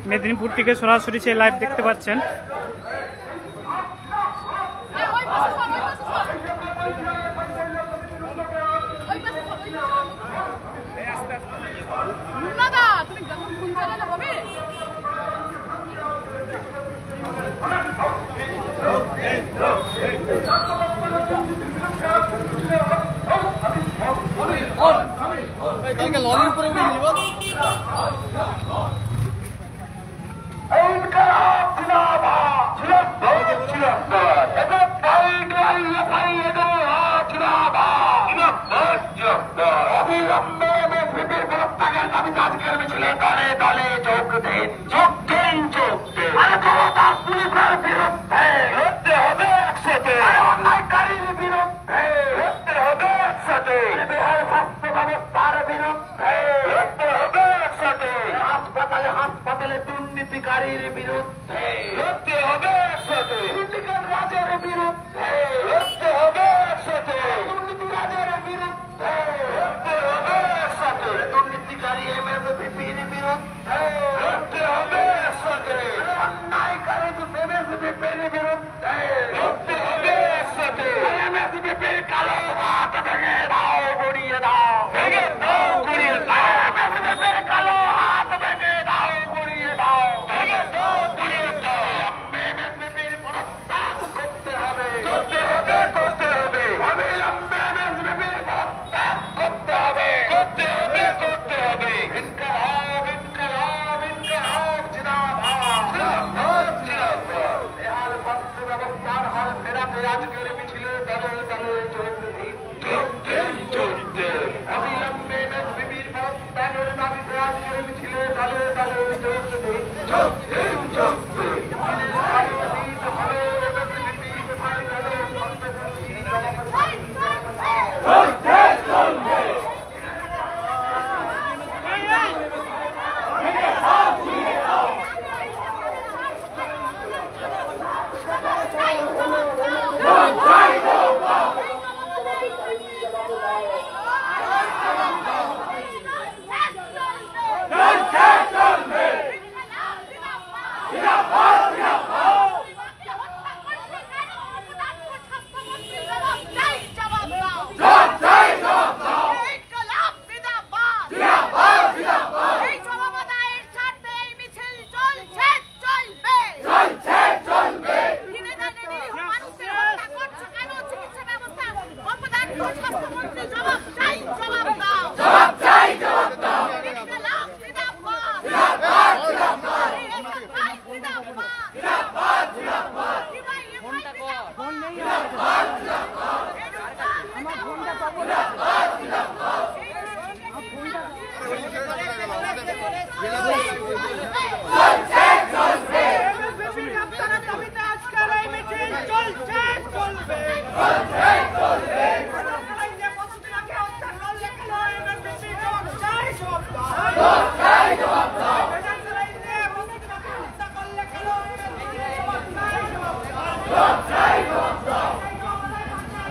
মেদিনীপুর থেকে সরাসরি সেই লাইভ দেখতে পাচ্ছেন।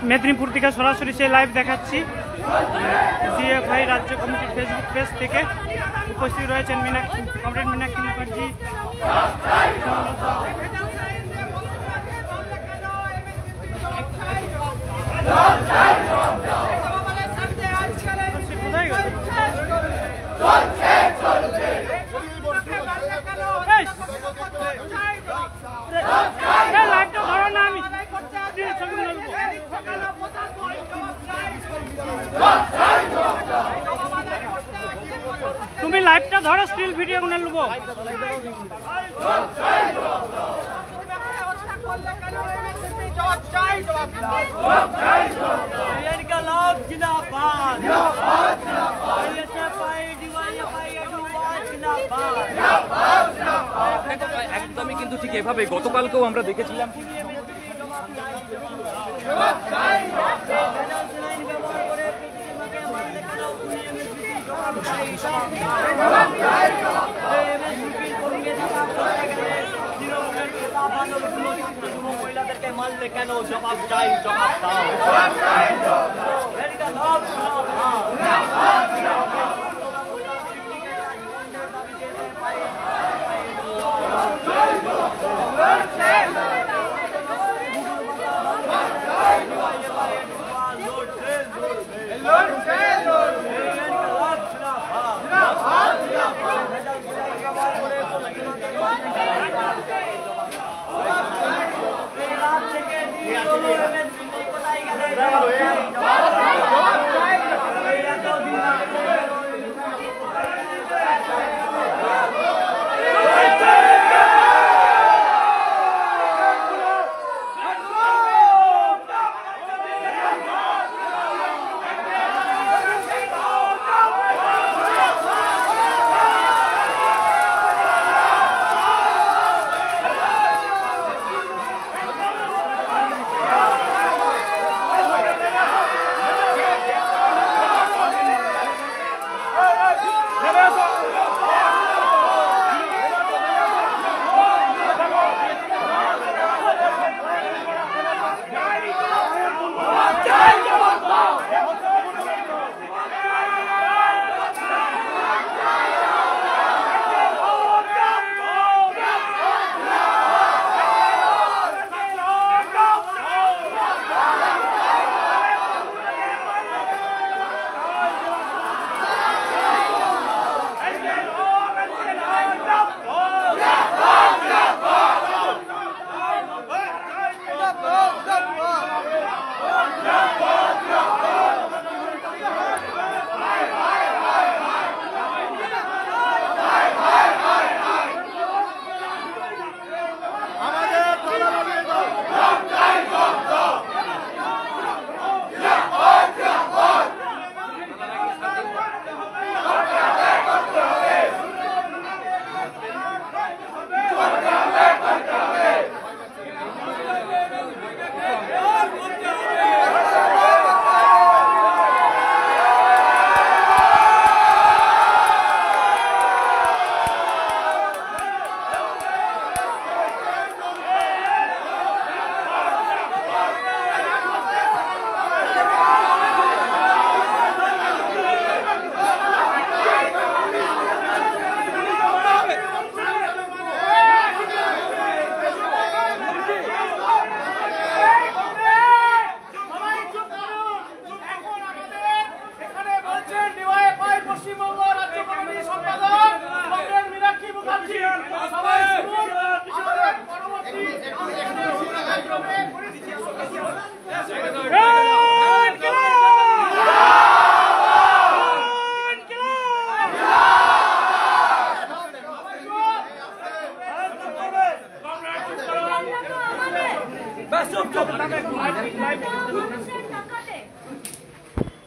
মেদিনীপুর থেকে সরাসরি সেই লাইভ দেখাচ্ছি ডিএফআই রাজ্য কমিটির ফেসবুক পেজ থেকে। উপস্থিত রয়েছেন কমরেড মীনাক্ষী মুখার্জি। কোথায় গেল? লাইভটা ধরো না, আমি ছবি নেবো। তুমি লাইভটা ধরো, স্টিল ভিডিও গুলো নেবো। একদমই কিন্তু ঠিক এভাবে গতকালকেও আমরা দেখেছিলাম। মহিলাদেরকে মারলে কেন? জবাব চাই, জবাব দাও।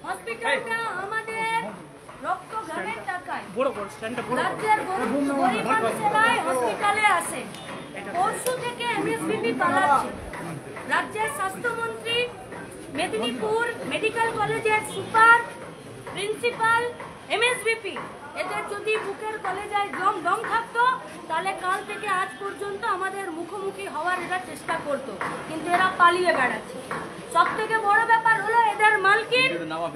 হসপিটালটা আমাদের রক্ত ঘামের টাকায় বড় বড় স্ট্যান্ডটা বড় রাজ্যের গরিব মানুষেরাই হসপিটালে আসে। পরশু থেকে এমএসবিপি পালাচ্ছে। রাজ্যের স্বাস্থ্যমন্ত্রী, মেদিনীপুর মেডিকেল কলেজের সুপার, প্রিন্সিপাল, এমএসবিপি এদের যদি বুকের কলেজায় দম থাকতো তাহলে কাল থেকে আজ পর্যন্ত আমাদের মুখোমুখি হওয়ার এরা চেষ্টা করত, কিন্তু এরা পালিয়ে বেড়াচ্ছে। সব থেকে বড় ব্যাপার হলো এদের মালকিন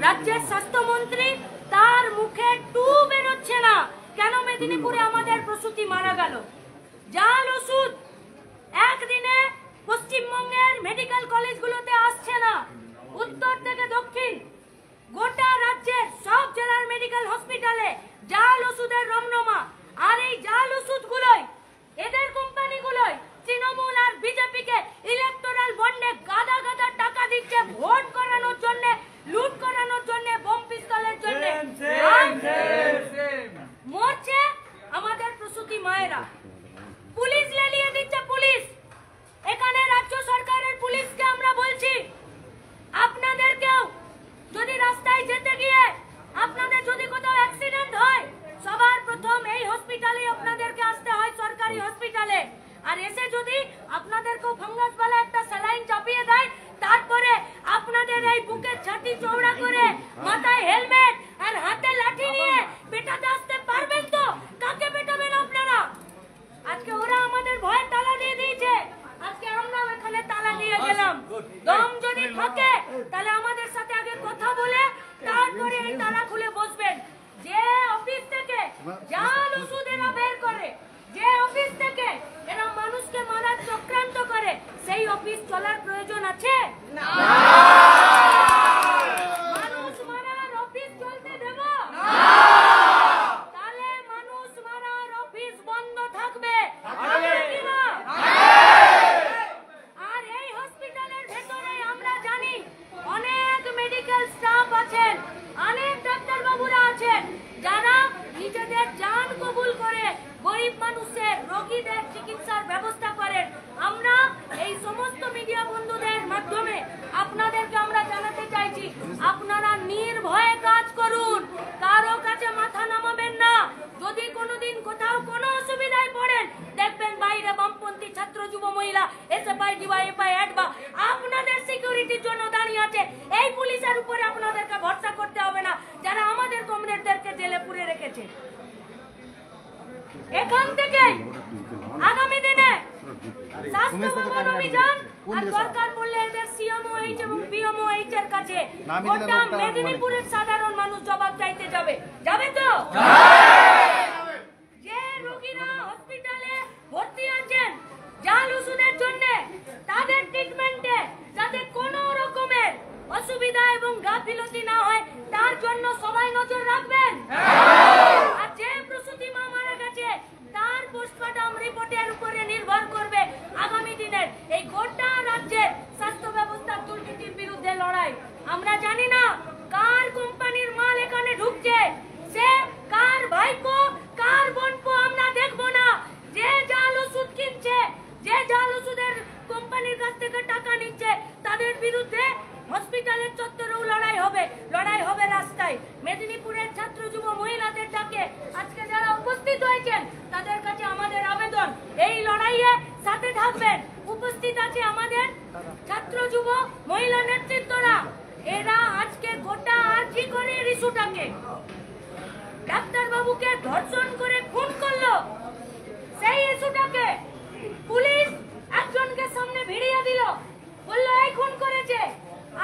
রাজ্যের স্বাস্থ্যমন্ত্রী, তার মুখে টু বেরোচ্ছে না। কেন মেদিনীপুরে আমাদের প্রসূতি মারা গেল? জাল ওষুধ একদিনে পশ্চিমবঙ্গের মেডিকেল কলেজগুলোতে আসছে না। উত্তর থেকে দক্ষিণ গোটা রাজ্যের সব জেলার মেডিকেল হসপিটালে জাল ওষুধের রমরমা। আর এই জাল ওষুধগুলোই এদের কোম্পানিগুলোই তৃণমূল আর বিজেপিকে ইলেকটোরাল বন্ডে গাদা গাদা টাকা দিচ্ছে ভোট করানোর জন্য, লুট করানোর জন্য, বোম পিস্তলের জন্য। মরছে আমাদের প্রসূতি মায়েরা, পুলিশ লেলিয়ে দিচ্ছে। পুলিশ এখানে রাজ্য সরকারের পুলিশকে আমরা বলছি, আপনাদেরকেও যদি রাস্তায় যেতে গিয়ে আপনাদের যদি কোথাও অ্যাক্সিডেন্ট হয়, সবার প্রথম এই হসপিটালে আপনাদেরকে আসতে হয়, সরকারি হসপিটালে। আর এসে যদি আপনাদেরকেও ফাঙ্গাসওয়ালা একটা স্যালাইন চাপিয়ে দেয়, তারপরে আপনাদের এই বুকের ছাতি চওড়া করে মাথায় হেলমেট আর হাতে লাঠি নিয়ে পেটাতে আসতে পারবেন তো? কাকে পেটাবেন আপনারা? আজকে ওরা আমাদের ভয়ে তালা দিয়ে দিয়েছে, আজকে আমরা এখানে তালা দিয়ে গেলাম। দম যদি থাকে তাহলে আমাদের সাথে আগে কথা বলে তারপরে এই তালা খুলে বসবেন। যে অফিস থেকে জাল ওষুধ এরা বের করে, যে অফিস থেকে এরা মানুষকে মারার চক্রান্ত করে, সেই অফিস চলার প্রয়োজন আছে? না। মানুষ মারার অফিস চলতে দেব না। তাহলে মানুষ মারার অফিস বন্ধ থাকবে। আর এই হসপিটালের ভেতরে আমরা জানি অনেক মেডিকেল স্টাফ আছেন, অনেক ডাক্তার বাবুরা আছেন, যারা নিজেদের জান কবুল করে গরিব মানুষের রোগীদের চিকিৎসার ব্যবস্থা করেন। আমরা এই সমস্ত মিডিয়া বন্ধুদের মাধ্যমে আপনাদেরকে আমরা জানাতে চাইছি, আপনারা নির্ভয়ে কাজ করুন, কারো কাছে মাথা নামাবেন না। যদি কোনোদিন কোথাও কোনো অসুবিধায় পড়েন, দেখবেন বাইরে বামপন্থী ছাত্র যুব মহিলা এসএফআই ডিওয়াইএফআই অ্যাডবা আপনাদের সিকিউরিটির জন্য দাঁড়িয়ে আছে। এই পুলিশের উপরে আপনাদেরকে ভরসা করতে হবে না, যারা আমাদের কমরেডদেরকে জেলে পুরে রেখেছে। এখান থেকে আগামী দিনে স্বাস্থ্য ভবন অভিযান আর দরকার পড়লে এদের সিএমওএইচ এবং পিএমওএইচ এর কাছে গোটা মেদিনীপুরের সাধারণ মানুষ জবাব চাইতে যাবে। যাবে তো? যে রোগীরা হসপিটালে ভর্তি আছেন জাল ওষুধের জন্য, তাদের ট্রিটমেন্টে যাতে কোনো রকমের অসুবিধা এবং গাফিলতি না হয়, তার জন্য সবাই নজর রাখবেন। আর যে প্রসূতি মা মারা গেছে, তার পোস্টমর্টম রিপোর্টের উপরে নির্ভর করবে আগামী দিনের এই গোটা রাজ্যের স্বাস্থ্য ব্যবস্থার দুর্নীতির বিরুদ্ধে লড়াই। আমরা জানি না কার কোম্পানির মাল এখানে ঢুকছে, সে কার ভাইপো কার বোনপো আমরা দেখবো না। যে জাল ওষুধ কিনছে, যে জাল ওষুধের কোম্পানির কাছ থেকে টাকা নিচ্ছে, তাদের বিরুদ্ধে হসপিটালের চত্বরেও লড়াই হবে, লড়াই হবে রাস্তায়। মেদিনীপুরের ছাত্র যুব মহিলাদের ডাকে আজকে যারা উপস্থিত হয়েছেন, তাদের কাছে আমাদের আবেদন, এই লড়াইয়ে সাথে থাকবেন। উপস্থিত আছে আমাদের ছাত্র যুব মহিলা নেতৃত্বরা, এরা আজকে গোটা আর্জি করে ইস্যুটাকে ডাক্তার বাবুকে ধর্ষণ করে খুন করলো, সেই ইস্যুটাকে পুলিশ একজনকে সামনে ভিড়িয়ে দিল, বললো এই খুন করেছে।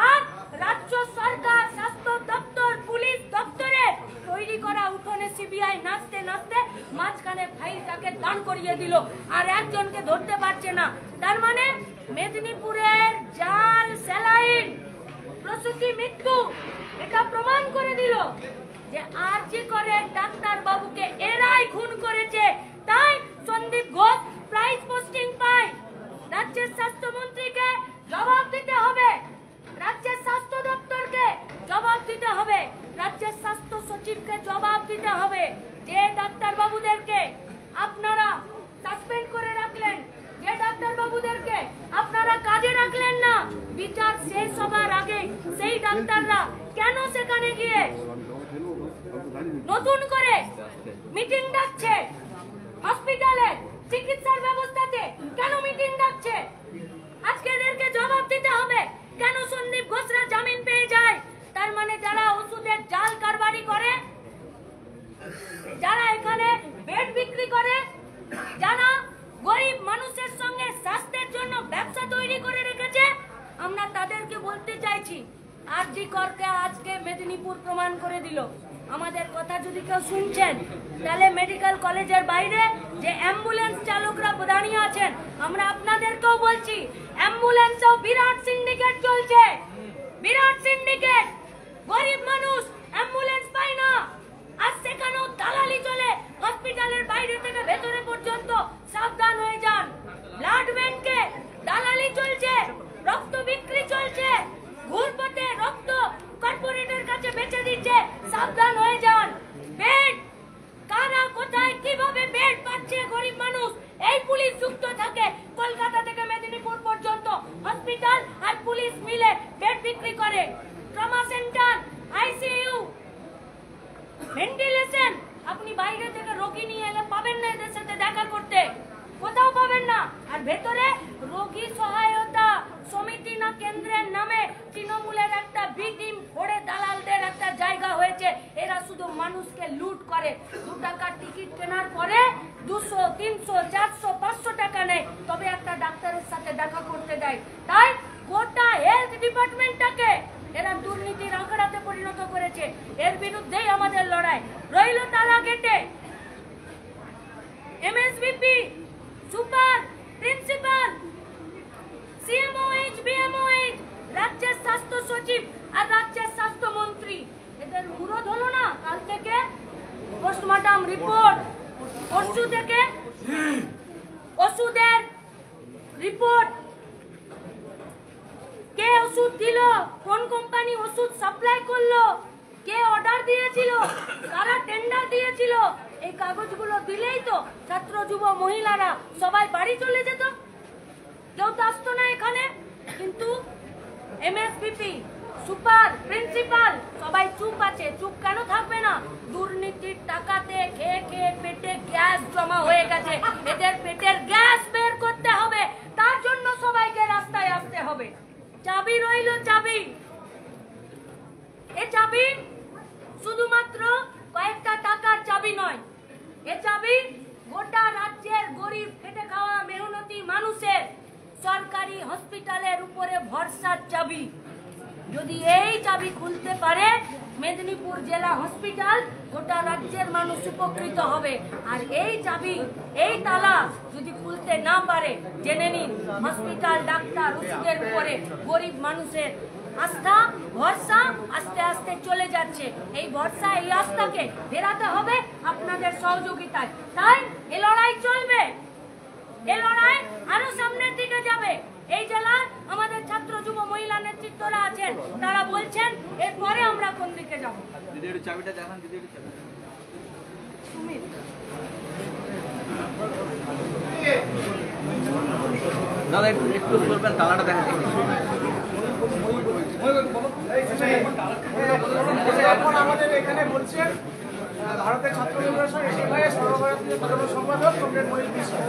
আর রাজ্য সরকার, স্বাস্থ্য দপ্তর, পুলিশ দপ্তরে তৈরি করা উঠোনে সিবিআই নাচতে নাচতে মাঝখানে ফাইলটাকে দান করিয়ে দিল, আর একজনকে ধরতে পারছে না। তার মানে মেদিনীপুরের জাল স্যালাইন প্রসূতি মৃত্যু এটা প্রমাণ করে দিল যে আরজি করে ডাক্তার বাবুকে এরাই খুন করেছে। তাই সন্দীপ ঘোষ প্রাইজ পোস্টিং পায়। রাজ্যের স্বাস্থ্যমন্ত্রীকে জবাব দিতে হবে, রাজ্যের স্বাস্থ্য দপ্তরকে জবাব দিতে হবে, রাজ্যের স্বাস্থ্য সচিবকে জবাব দিতে হবে। যে ডাক্তার বাবুদেরকে আপনারা সাসপেন্ড করে রাখলেন, যে ডাক্তার বাবুদেরকে আপনারা কাজে রাখলেন না, বিচার শেষ হবার আগে সেই ডাক্তাররা কেন সেখানে গিয়ে নতুন করে মিটিং ডাকছে? হসপিটালে চিকিৎসার ব্যবস্থাতে কেন মিটিং ডাকছে? আজকে এদেরকে জবাব দিতে হবে। কেন সন্দীপ ঘোষরা জামিন পেয়ে যায়? তার মানে যারা ওষুধের জাল কারবারি করে আরজি করকে আজকে মেদিনীপুর প্রমাণ করে দিল। আমাদের কথা যদি কেউ শুনছেন, তাহলে মেডিকেল কলেজের বাইরে যে অ্যাম্বুলেন্স চালকরা দাঁড়িয়ে আছেন, আমরা আপনাদেরকেও বলছি, অ্যাম্বুলেন্সেও বিরাট সিন্ডিকেট চলছে, বিরাট সিন্ডিকেট। গরিব মানুষ অ্যাম্বুলেন্স পায় না, আর সেখানেও দালালি চলে। হসপিটালের বাইরে থেকে ভেতরে পর্যন্ত সাবধান হয়ে যান। ব্লাড ব্যাংকে দালালি চলছে, রক্ত বিক্রি চলছে, ঘুরপথে রক্ত কর্পোরেটের কাছে বেচে দিচ্ছে, সাবধান হয়ে যান। বেড কারা কোথায় কিভাবে বেড পাচ্ছে গরিব মানুষ, এই পুলিশ যুক্ত থাকে। কলকাতা থেকে মেদিনীপুর পর্যন্ত হসপিটাল আর পুলিশ মিলে বেড বিক্রি করে। ট্রমা সেন্টার, আইসিইউ, ভেন্টিলেশন, আপনি বাইরে থেকে রোগী নিয়ে এলে পাবেন না এদের সাথে দেখা করতে, কোথাও পাবেন না। আর ভেতরে রোগী সহায়তা সমিতি না কেন্দ্রের নামে তৃণমূলের একটা বিটিম ফোড়ে দালালদের একটা জায়গা হয়েছে। এরা শুধু মানুষকে লুট করে। 2 টাকার টিকিট কেনার পরে 200, 300, 400, 500 টাকা নেয়, তবে একটা ডাক্তারের সাথে দেখা করতে দেয়। তাই গোটা হেলথ ডিপার্টমেন্টটাকে এরা দুর্নীতির আখড়াতে পরিণত করেছে। এর বিরুদ্ধেই আমাদের লড়াই। রইল তালা গেটে MSVP, super, principal, CMOH, BMOH, রাজ্যের স্বাস্থ্য সচিব আর রাজ্যের স্বাস্থ্যমন্ত্রী, এদের মুরদ হলো না কাল থেকে পোস্টমর্টম রিপোর্ট, পরশু থেকে ওষুধের রিপোর্ট, কে ওষুধ দিল, কোন কোম্পানি ওষুধ সাপ্লাই করলো, কে অর্ডার দিয়েছিল, কারা টেন্ডার দিয়েছিল, এই কাগজগুলো দিলেই তো ছাত্র যুব মহিলারা সবাই বাড়ি চলে যেত, কেউ তো আসতো না এখানে। কিন্তু এমএসভিপি, সুপার, প্রিন্সিপাল সবাই চুপ আছে। চুপ কেন থাকবে না? দুর্নীতির টাকাতে খেয়ে খেয়ে পেটে গ্যাস জমা হয়ে গেছে। এদের পেটের গ্যাস বের করতে হবে, তার জন্য সবাইকে রাস্তায় আসতে হবে। চাবি রইল চাবি। এ চাবি শুধুমাত্র কয়েকটা টাকার চাবি নয়, এ চাবি গোটা রাজ্যের গরিব খেটে খাওয়া মেহনতি মানুষের সরকারি হসপিটালের উপরে ভরসার চাবি। যদি এই চাবি খুলতে পারে মেদিনীপুর জেলা হসপিটাল, গোটা রাজ্যের মানুষ উপকৃত হবে। আর এই চাবি, এই তালা যদি খুলতে না পারে, জেনে নিন হসপিটাল, ডাক্তার, ওষুধের উপরে গরিব মানুষের আস্থা, ভরসা আস্তে আস্তে চলে যাচ্ছে। এই ভরসা, এই আস্থাকে ফেরাতে হবে আপনাদের সহযোগিতায়। তাই এই লড়াই চলবে, এই লড়াই আরো সামনের দিকে যাবে। এই জেলার আমাদের ছাত্র যুব মহিলা নেতৃত্বরা আছেন, তারা বলছেন এরপরে আমরা কোন দিকে যাব। চাবিটা দেখান দিদি। দাদা একটু বলবেন, তালাটা দেখেন। এখন আমাদের এখানে বলছেন ভারতের ছাত্র ফেডারেশন এসএফআই সর্বভারতীয় সাধারণ সম্পাদক কমরেড মনির বিশ্বাস।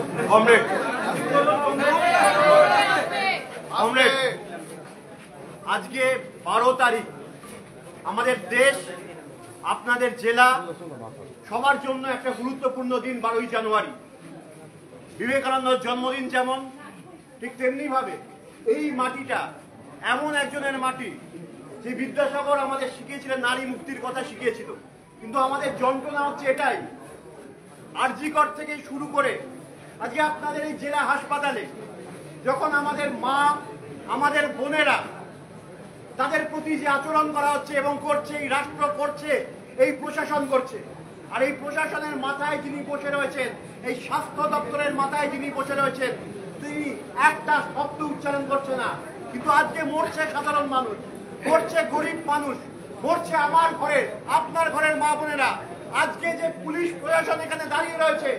আজকে 12 তারিখ, আমাদের দেশ, আপনাদের জেলা সবার জন্য একটা গুরুত্বপূর্ণ দিন। 12ই জানুয়ারি বিবেকানন্দের জন্মদিন যেমন, ঠিক তেমনি ভাবে এই মাটিটা এমন একজনের মাটি যে বিদ্যাসাগর আমাদের শিখিয়েছিলেন, নারী মুক্তির কথা শিখিয়েছিল। কিন্তু আমাদের যন্ত্রণা হচ্ছে এটাই, আরজি কর থেকে শুরু করে আজকে আপনাদের এই জেলা হাসপাতালে যখন আমাদের মা, আমাদের বোনেরা, তাদের প্রতি যে আচরণ করা হচ্ছে এবং করছে, এই রাষ্ট্র করছে, এই প্রশাসন করছে। আর এই প্রশাসনের মাথায় যিনি বসে রয়েছেন, এই স্বাস্থ্য দপ্তরের মাথায় যিনি বসে রয়েছেন, তিনি একটা শব্দ উচ্চারণ করছে না। কিন্তু আজকে মরছে সাধারণ মানুষ, মরছে গরিব মানুষ, মরছে আমার ঘরের, আপনার ঘরের মা বোনেরা। আজকে যে পুলিশ প্রশাসন এখানে দাঁড়িয়ে রয়েছে,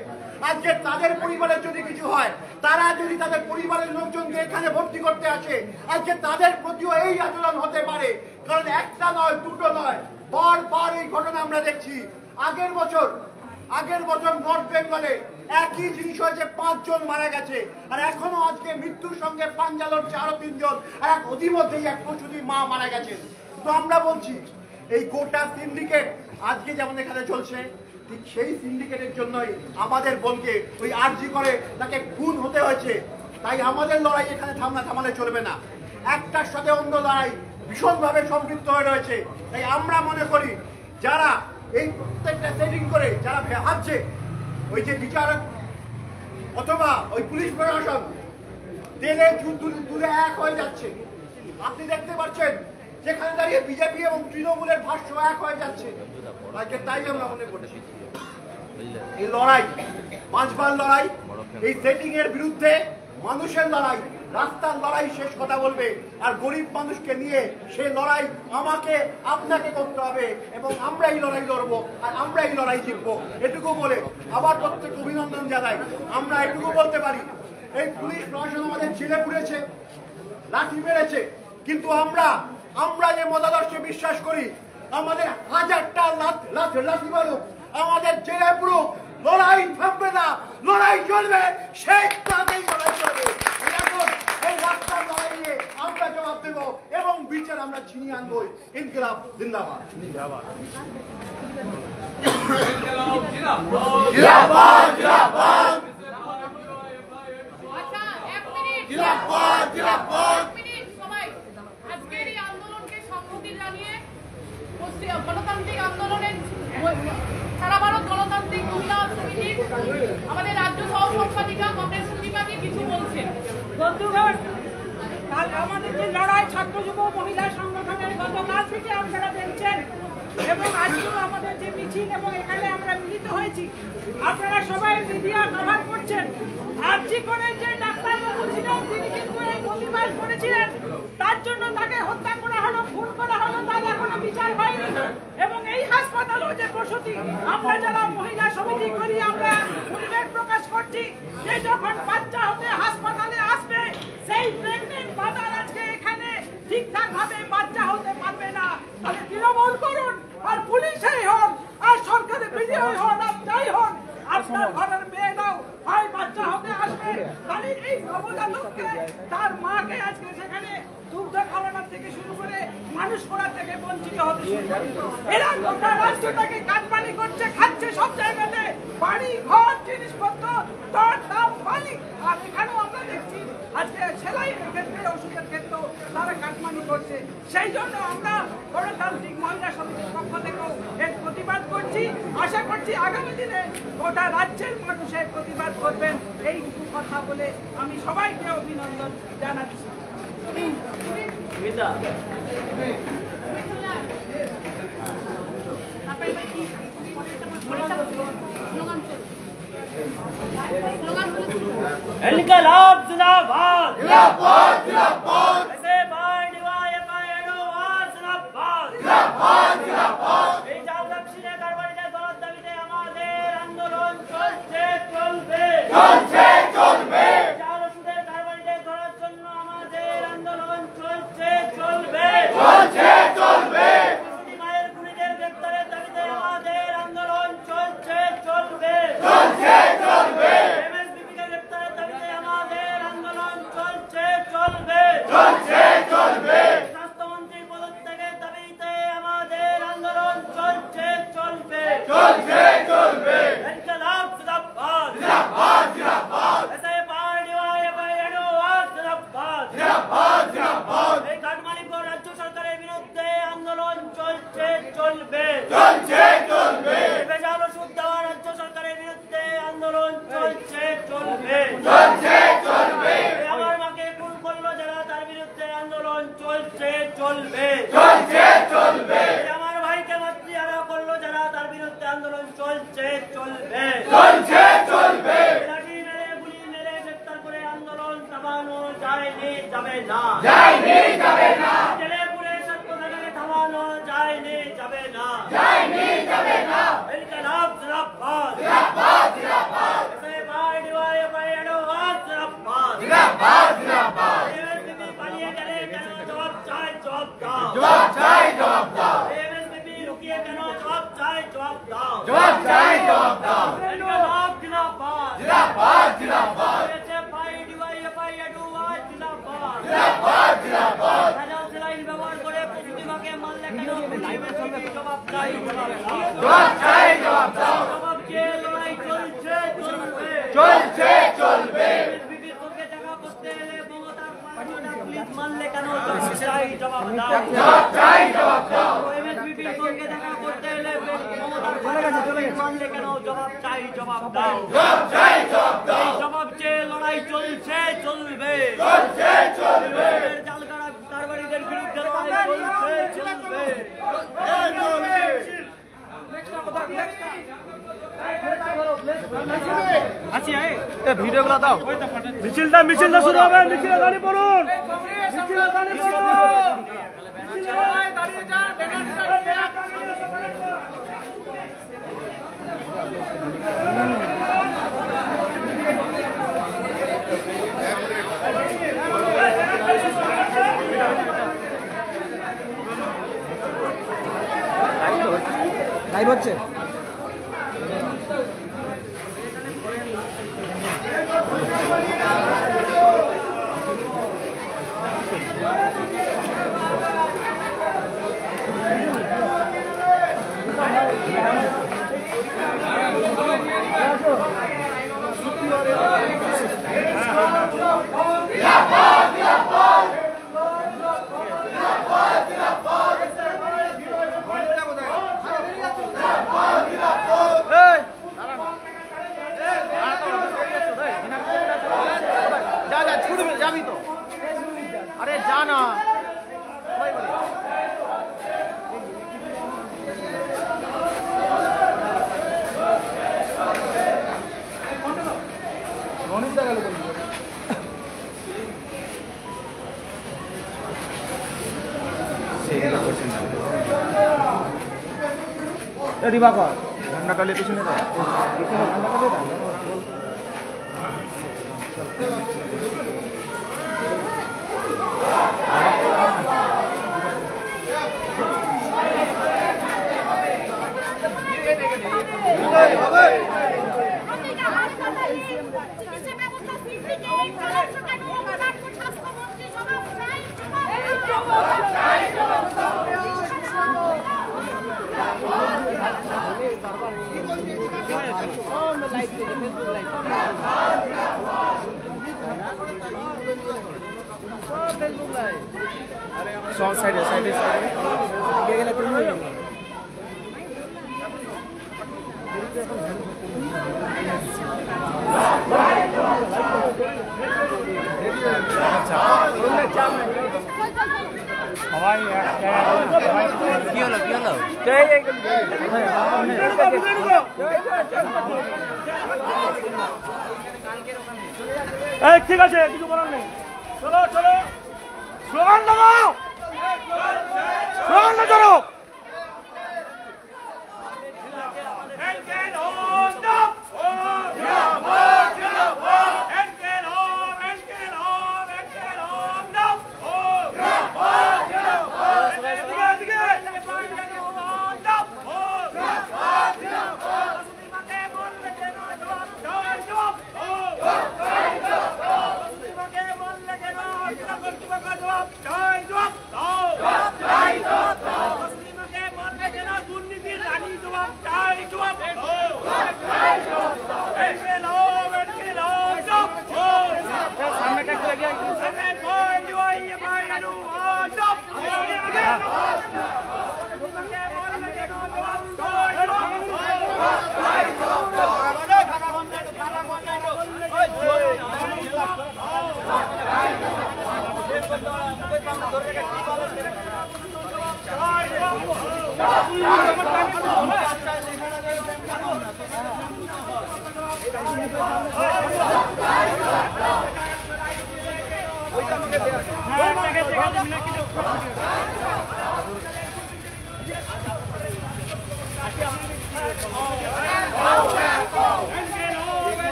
আজকে তাদের পরিবারের যদি কিছু হয়, তারা যদি তাদের পরিবারের লোকজনকে এখানে ভর্তি করতে আসে, আজকে তাদের প্রতিও এই আচরণ হতে পারে। কারণ একটা নয়, দুটো নয়, বারবার এই ঘটনা আমরা দেখছি। আগের বছর নর্থ বেঙ্গলে একই জিনিস হয়েছে, 5 জন মারা গেছে। আর এখনো আজকে মৃত্যুর সঙ্গে পাঞ্জা লড়ছে আরো 3 জন। আর এক অধিমধ্যেই এক প্রসূতি মা মারা গেছে। তো আমরা বলছি, এই গোটা সিন্ডিকেট আজকে যেমন এখানে চলছে, ঠিক সেই সিন্ডিকেটের জন্যই আমাদের বোনকে ওই আরজি করে তাকে খুন হতে হয়েছে। তাই আমাদের লড়াই এখানে থামালে চলবে না। একটার সাথে অন্য লড়াই ভীষণভাবে সম্পৃক্ত হয়ে রয়েছে। তাই আমরা মনে করি যারা এই প্রত্যেকটা সেটিং করে যারা ভাবছে ওই যে বিচারক অথবা ওই পুলিশ প্রশাসন তেলে তুলে এক হয়ে যাচ্ছে, আপনি দেখতে পাচ্ছেন যেখানে দাঁড়িয়ে বিজেপি এবং তৃণমূলের ভাষ্য এক হয়ে যাচ্ছে। তাই আমরা মনে করছি এই লড়াই বাঁচবার লড়াই, এই সেটিং এর বিরুদ্ধে মানুষের লড়াই, রাস্তার লড়াই শেষ কথা বলবে। আর গরিব মানুষকে নিয়ে সে লড়াই আমাকে আপনাকে করতে হবে এবং আমরা এই লড়াই লড়বো আর আমরা এই লড়াই জিতবো। এটুকু বলে আবার প্রত্যেক অভিনন্দন জানাই। আমরা এটুকু বলতে পারি এই পুলিশ প্রশাসন আমাদের ছেলে পুড়েছে, লাঠি মেরেছে, কিন্তু আমরা যে মতাদর্শে বিশ্বাস করি আমাদের হাজারটা লাঠি মারুক, আমাদের জেলে পুরুক, লড়াই থামবে না, লড়াই চলবে, সেই কাজেই লড়াই চলবে। এখন এই রাস্তার লড়াই নিয়ে আমরা জবাব দেব এবং বিচার আমরা ছিনিয়ে আনবো। ইনকিলাব জিন্দাবাদ। জিন্দাবাদ জিন্দাবাদ জিন্দাবাদ জিন্দাবাদ জিন্দাবাদ। আজকের এই আন্দোলনকে সংহতি জানিয়ে গণতান্ত্রিক আন্দোলনের সারা ভারত গণতান্ত্রিক মহিলা সমিতির আমাদের রাজ্য সহ সম্পাদিকা কংগ্রেস প্রতিবাদী কিছু বলছেন। বন্ধুগণ, কাল আমাদের যে লড়াই ছাত্র যুব মহিলা সংগঠনের গতকাল থেকে আপনারা দেখছেন এবং আজকেও আমাদের যে মিছিল এবং এখানে আমরা মিলিত হয়েছি, আপনারা সবাই মিডিয়া কভার করছেন। আরজি করে যে ডাক্তারবাবু ছিলেন তিনি কিন্তু এই প্রতিবাদ করেছিলেন, তার জন্য তাকে হত্যা করা হলো, খুন করা হলো, তার এখনো বিচার হয়নি। এবং এই হাসপাতালও যে প্রসূতি, আমরা যারা মহিলা সমিতি করি আমরা উদ্বেগ প্রকাশ করছি যে যখন বাচ্চা হতে হাসপাতালে আসবে সেই প্রেগনেন্ট মাদার আজকে এখানে ঠিকঠাক ভাবে বাচ্চা হতে পারবে না। তাহলে তৃণমূল করুন আর পুলিশেই হন আর সরকারের বিজয়ী হন আর যাই হন, আপনার ঘরের মেয়েরাও হয় বাচ্চা হতে আসবে। তাহলে এই নবজাতককে তার মাকে আজকে সেখানে দুগ্ধ খাওয়ানোর থেকে শুরু করে মানুষ করার থেকে বঞ্চিত হতে শুরু করে। এরা গোটা রাজ্যটাকে কাটমানি করছে, খাচ্ছে সব জায়গাতে, বাড়ি ঘর জিনিসপত্র দর দাম পানি। আর এখানেও আমরা দেখছি আজকে সেলাইয়ের ক্ষেত্রে ওষুধের ক্ষেত্রেও তারা কাটমানি করছে। সেই জন্য আমরা গণতান্ত্রিক মহিলা সমিতির পক্ষ থেকেও এর প্রতিবাদ করছি। আশা করছি আগামী দিনে গোটা রাজ্যের মানুষের প্রতিবাদ করবেন। এই কথা বলে আমি সবাইকে অভিনন্দন জানাচ্ছি। इनकलाब जिंदाबाद जिंदाबाद जिंदाबाद। ऐसे भाई डिवाईएफआई एडवांस जिंदाबाद जिंदाबाद जिंदाबाद। এই জাল দক্ষিণে কারবারিতে দলের দাবিতে আমাদের আন্দোলন চলছে চলবে চলছে চলবে। জাল ওষুধের কারবারিতে ধরার জন্য আমাদের আন্দোলন চলছে চলবে চলছে চলবে। মায়ের খুনিদের গ্রেফতারের দাবিতে আমাদের আন্দোলন চলছে চলবে চলছে চলবে। চলছে চলবে। স্বাস্থ্যমন্ত্রীর পদত্যাগের দাবিতে আমাদের আন্দোলন চলছে চলবে চলছে চলবে। ইনকলাব জিন্দাবাদ জিন্দাবাদ জিন্দাবাদ। এসএফআই ডিওয়াইএফআই এডওয়ান্স জিন্দাবাদ জিন্দাবাদ জিন্দাবাদ। এই কাঠমানিপুর রাজ্য সরকারের বিরুদ্ধে আন্দোলন চলছে চলবে চলছে চলবে। ভেজাল ওষুধ দেওয়া রাজ্য সরকারের বিরুদ্ধে আন্দোলন চলছে চলবে চলছে চলবে। আমার মাকে খুন করলো যারা তার বিরুদ্ধে আন্দোলন চলছে চলবে চলছে চলবে। আমার ভাইকে মাতৃহারা করলো যারা তার বিরুদ্ধে আন্দোলন চলছে চলবে চলছে চলবে। লাঠি মেরে গুলি মেরে গ্রেফতার করে আন্দোলন থামানো যায়নি যাবে না যায়নি যাবে না। জেলে পুরে ছাত্রদেরকে থামানো যায়নি যাবে না যায়নি যাবে না। ইনকলাব জিন্দাবাদ জিন্দাবাদ জিন্দাবাদ। এসএফআই ডিওয়াইএফআই এডওয়ান্স জিন্দাবাদ জিন্দাবাদ জিন্দাবাদ। এমএসপি পালিয়ে গেলে কেন জবাব চাই জবাব দাও জবাব চাই জবাব দাও। এমএসপি লুকিয়ে কেন জবাব চাই জবাব দাও জবাব চাই জবাব দাও। ইনকলাব জিন্দাবাদ জিন্দাবাদ জিন্দাবাদ। এসএফআই ডিওয়াইএফআই এডওয়ান্স জিন্দাবাদ জিন্দাবাদ জিন্দাবাদ। ভেজাল সেলাইন ব্যবহার করে প্রতিমাকে মারলে কেন এমএসপি জবাব চাই জবাব দাও জবাব চাই জবাব দাও। জবাব চেয়ে লড়াই চলছে চলবে চলছে চলবে। বিপির সঙ্গে দেখা করতে এলে মমতার ইট মারলে কেন জবাব চাই জবাব দাও MSPP র সঙ্গে দেখা করতে এলে ইট মারলে কেন জবাব চাই জবাব দাও এই জবাব চেয়ে লড়াই চলছে চলবে জাল কারবারিদের বিরুদ্ধে লড়াই চলছে চলবে ভিডিওগুলো দাও। মিছিলটা শুরু হবে। মিছিলে দাঁড়িয়ে পড়ুন। লাইভ হচ্ছে। अरे जाना दिवाकर ठंडा काले पिछले साइड साइड ঠিক আছে কিছু করার নেই চলো চলো স্লোগান লাগাও স্লোগান লাগাও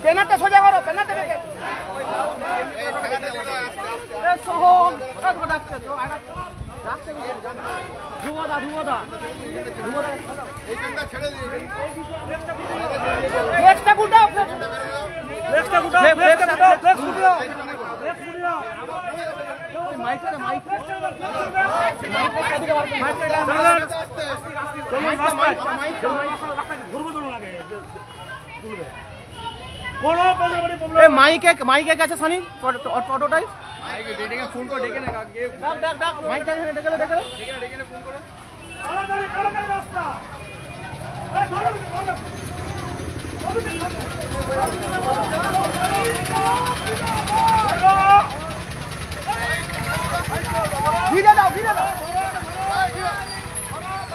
পেনাটা সোজা করো পেনাটা দেখে সোহম কত ডাকছে তো ডাকছে ধুমদা ধুমদা ধুমদা এইখানটা ছেড়ে দিই ফ্লেক্সটা গুটাও ফ্লেক্সটা গুটাও ফ্লেক্সটা গুটাও ফ্লেক্স গুটাও ফ্লেক্স গুটাও মাইকে গেছে সানি অটোটাই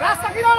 রাস্তা কিনো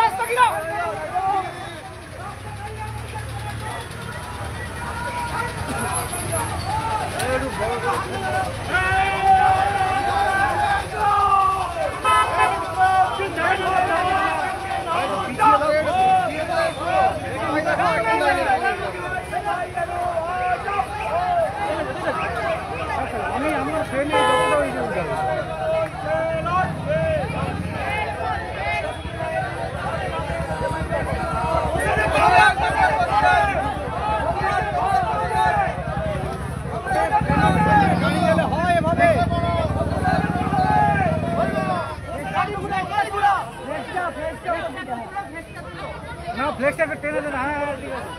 না ফ্লেক্সটা একটু টেনে দেন। হ্যাঁ ঠিক আছে।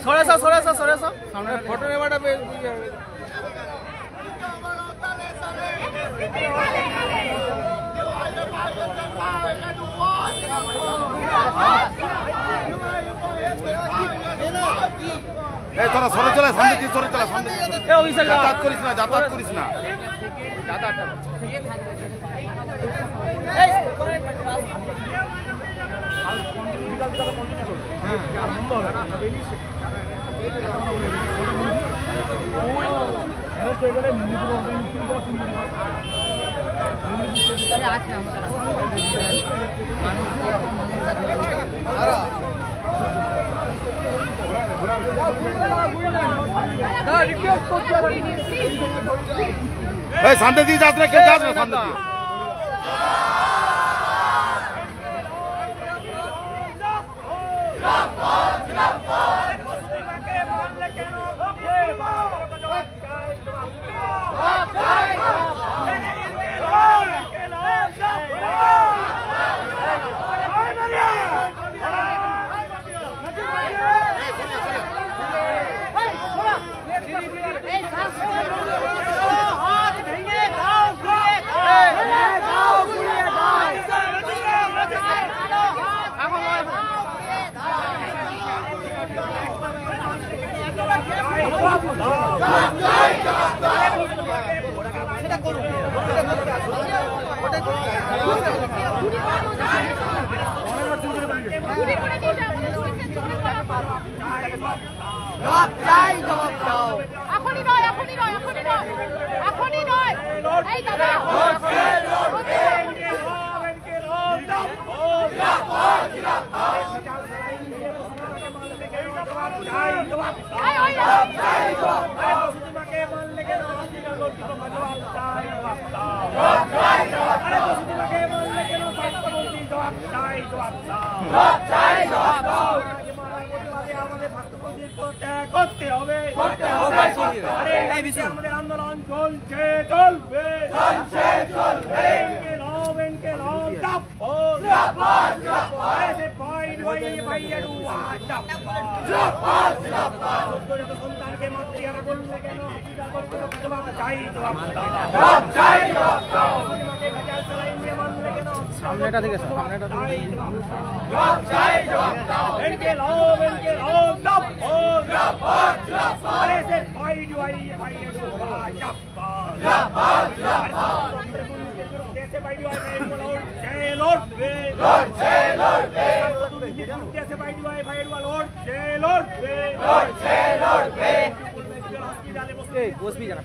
সরে সামনে ফটো নেওয়াটা তোরা সরে চলে সামনে দিয়ে সরে চলে সামনে যাতায়াত করিস না সামনে দিয়ে যাস না কেউ যাস না সামনে দিয়ে এখনই নয় এই দাদা করতে হবে আমাদের আন্দোলন চলছে চলবে সন্তানকে মাতৃহারা করলে কেন চাই সামনেটা থেকে সামনেটা বসবি জানা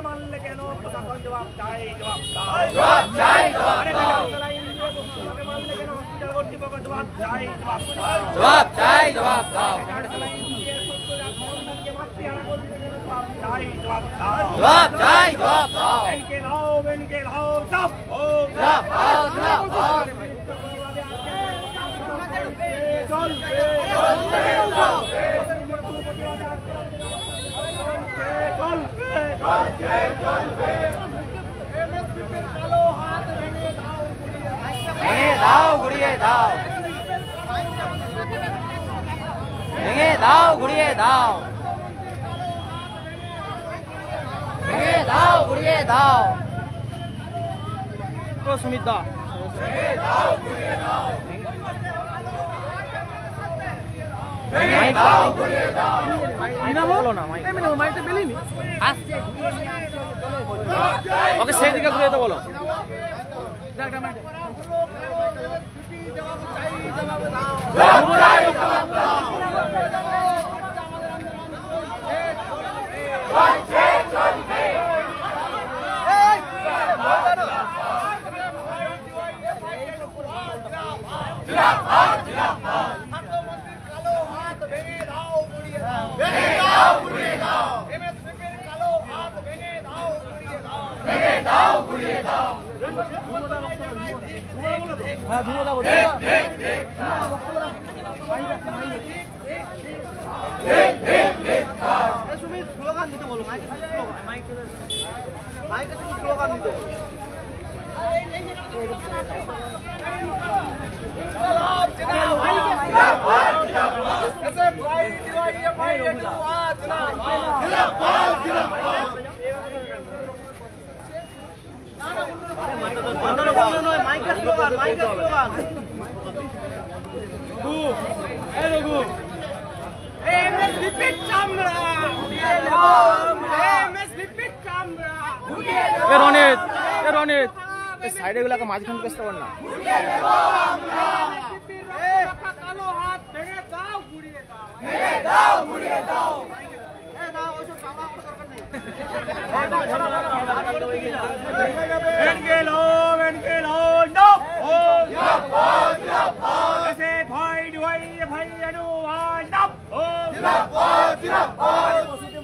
মানলে কেন প্রশাসন জবাব চাই জবাব চাই, জবাব দাও। জবাব চাই, জবাব দাও। ভেঙে দাও, ঘুরিয়ে দাও। ভেঙে দাও, ঘুরিয়ে দাও। ভেঙে দাও, ঘুরিয়ে দাও। সুমিত দা ভেঙে দাও, ঘুরিয়ে দাও। ওকে সেই দিকে ঘুরে তো বলো। রনিত সাইডে গুলাকে মাঝখান পেস্তা কর না। কালো হাত ভেঙে দাও, ঘুরিয়ে দাও।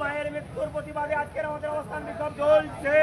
মায়ের মৃত্যুর প্রতিবাদে আজকের আমাদের অবস্থান বিক্ষোভ চলছে।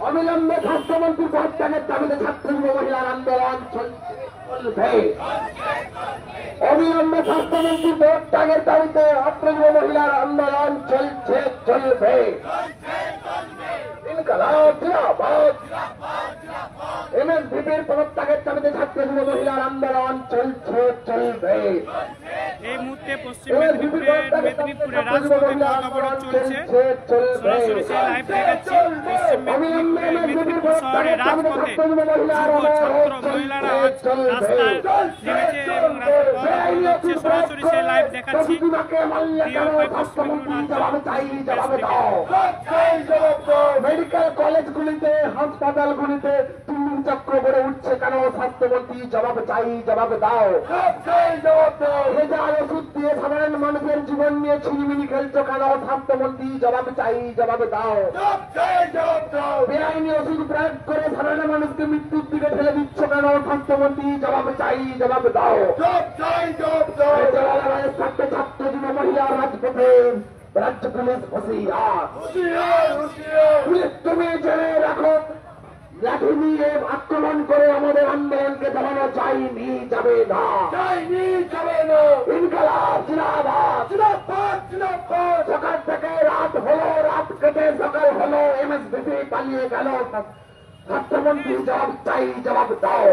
অবিলম্বে স্বাস্থ্যমন্ত্রীর পদত্যাগের দাবিতে ছাত্র যুব মহিলার আন্দোলন চলবে। অবিলম্বে স্বাস্থ্যমন্ত্রীর পদত্যাগের দাবিতে ছাত্র যুব মহিলার আন্দোলন চলবে। এমএসভিপির পদত্যাগের দাবিতে ছাত্র যুব মহিলার আন্দোলন চলবে। এই মুহূর্তে পশ্চিম মেদিনীপুরের রাজপথে পথ চলছে। সরাসরি সেই লাইভ দেখাচ্ছি। পশ্চিম মেদিনীপুর শহরের রাজপথে যুব ছাত্র মহিলারা রাস্তায় নেমেছে এবং রাস্তায় সরাসরি সেই লাইভ দেখাচ্ছি। মেডিকেল কলেজগুলিতে, হাসপাতালগুলিতে তুমুল চক্র গড়ে উঠছে কেন? স্বাস্থ্যমন্ত্রী জবাব চাই, জবাব দাও। ভেজাল ওষুধ দিয়ে সাধারণ মানুষের জীবন নিয়ে ছিনিমিনি খেলছো কেন? স্বাস্থ্যমন্ত্রী জবাব চাই, জবাব দাও। বেআইনি ওষুধ প্রয়োগ করে সাধারণ মানুষকে মৃত্যুর দিকে ঠেলে দিচ্ছ কেন? স্বাস্থ্যমন্ত্রী জবাব চাই, জবাব দাও। ছাত্র যুব মহিলা রাজপথে, রাজ্য পুলিশ হুঁশিয়ার। পুলিশ তুমি জেনে রাখো, লাঠি নিয়ে আক্রমণ করে আমাদের আন্দোলনকে দমানো যাবে না। ইনকালাব জিন্দাবাদ। সকাল থেকে রাত হলো, রাত কেটে সকাল হলো, এমএসভিপি পালিয়ে গেল। ছাত্রমন্ত্রী জবাব চাই, জবাব দাও।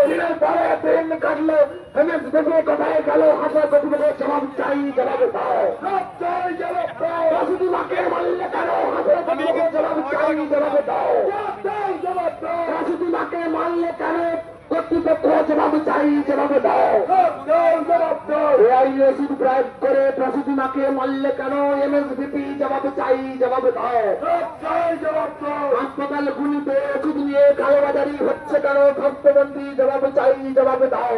দিনের পরে দিন কাটলো, এমএসভিপি কোথায় গেল? হাজার কর্তৃপক্ষ জবাব চাই, জবাব দাও। রাজনীতিমাকে মারলে কেন? হাজার কর্তৃপক্ষ জবাব চাই, জবাব দাও। রাজনীতিমাকে মারলে কেন কর্তৃপক্ষ জবাব চাই, জবাব দাও। আইনে ওষুধ প্রয়োগ করে প্রসূতি মাকে মারলে কেন এমএসভিপি জবাব চাই, জবাব দাও। হাসপাতাল গুলিতে ওষুধ নিয়ে কালোবাজারি হচ্ছে কেন স্বাস্থ্যমন্ত্রী জবাব চাই, জবাব দাও।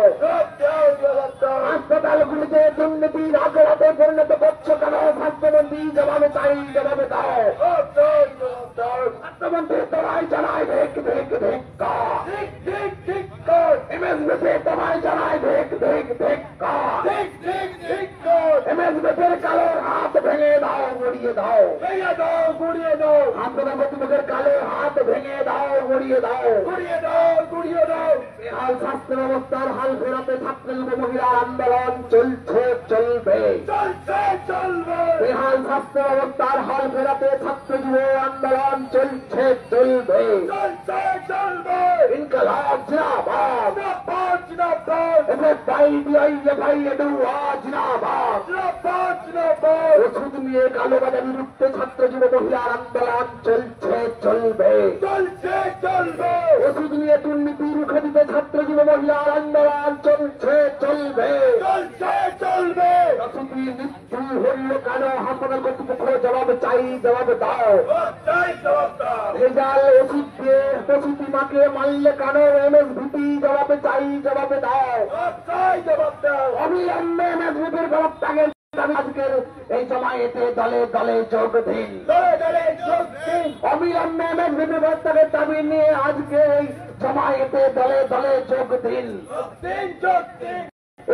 হাসপাতাল গুলিতে দুর্নীতি রাতে পরিণত করছে কেন স্বাস্থ্যমন্ত্রী জবাব চাই, জবাব দাও। স্বাস্থ্যমন্ত্রী তোমায় জানায় ভেক ভেক ভেক এমএসভিপি তোমায় জানায় ভেক ভেক ভেক এমএসভিপির কালো হাত ভেঙে দাও, গড়িয়ে দাও, ভেঙে দাও, গড়িয়ে দাও। হাসপাতাল কর্তৃপক্ষের কালো হাত ভেঙে দাও, গড়িয়ে দাও, গড়িয়ে দাও, গড়িয়ে দাও। বেহাল স্বাস্থ্য ব্যবস্থার হাল ফেরাতে ছাত্র যুব মহিলার আন্দোলন চলছে, চলবে, চলছে, চলবে। বেহাল স্বাস্থ্য ব্যবস্থার হাল ফেরাতে ছাত্র যুব আন্দোলন চলছে, চলবে, চলছে, চলবে। ইনকলাব জিন্দাবাদ, জিন্দাবাদ, জিন্দাবাদ। এসএফআই ডিআইএফআই এডুয়া জিন্দাবাদ, জিন্দাবাদ, জিন্দাবাদ। ওষুধ নিয়ে কালোবাজারি রুখতে ছাত্র যুব মহিলার আন্দোলন চলছে, চলবে, চলছে, চলবে। ওষুধ নিয়ে দুর্নীতি রুখে দিতে ছাত্র যুব মহিলার আন্দোলন চলছে, চলবে, চলছে, চলবে। প্রসূতি মৃত্যু হইল কেন হাসপাতাল কর্তৃপক্ষ জবাব চাই, জবাব দাও, চাই, জবাব দাও। ভেজাল ওষুধ দিয়ে প্রসূতি মাকে মারলে কেন এমএসভিপি জবাব চাই, জবাব দাও, চাই, জবাব দাও। অবিলম্বে এমএসভিপির গ্রেপ্তারের আজকের এই জমায়েতে দলে দলে যোগ দিন, দলে দলে যোগ দিন। অবিলম্বে এমএসভিপির গ্রেপ্তারের দাবি নিয়ে আজকে এই জমায়েতে দলে দলে যোগ দিন, যোগ দিন।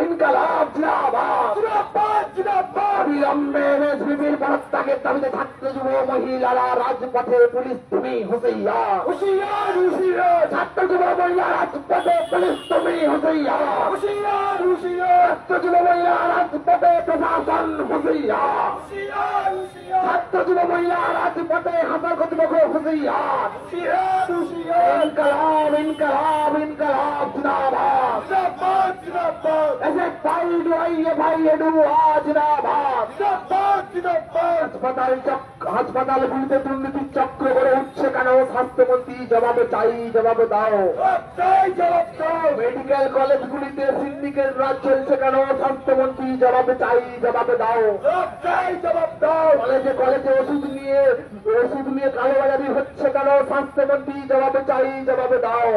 ইনকলাব জিন্দাবাদ, জিন্দাবাদ, জিন্দাবাদ। অবিলম্বে এমএসভিপির পদত্যাগের দাবিতে ছাত্র যুব মহিলারা রাজপথে, পুলিশ তুমি হুঁশিয়ার, হুঁশিয়ার, হুঁশিয়ার। ছাত্র যুব মহিলা রাজপথে, পুলিশ তুমি হুঁশিয়ার, হুঁশিয়ার, হুঁশিয়ার। ছাত্র যুব মহিলা রাজপথে, প্রশাসন হুঁশিয়ার, হুঁশিয়ার, হুঁশিয়ার। ছাত্র যুব মহিলা রাজপথে, হাসপাতাল কর্তৃপক্ষ হুঁশিয়ার, হুঁশিয়ার, হুঁশিয়ার। ইনকলাব, ইনকলাব, ইনকলাব জিন্দাবাদ, জিন্দাবাদ, জিন্দাবাদ। এসএফআই ডিআইএফআই এডুয়া জিন্দাবাদ, জিন্দাবাদ, জিন্দাবাদ। হাসপাতালগুলিতে দুর্নীতির চক্র গড়ে উঠছে কেন স্বাস্থ্যমন্ত্রী জবাব চাই, জবাব দাও, চাই, জবাব দাও। মেডিকেল কলেজগুলিতে সিন্ডিকেট রাজ চলছে কেন স্বাস্থ্যমন্ত্রী জবাব চাই, জবাব দাও, চাই, জবাব দাও। কলেজে কলেজে ওষুধ নিয়ে কালোবাজারি হচ্ছে কেন স্বাস্থ্যমন্ত্রী জবাব চাই, জবাব দাও,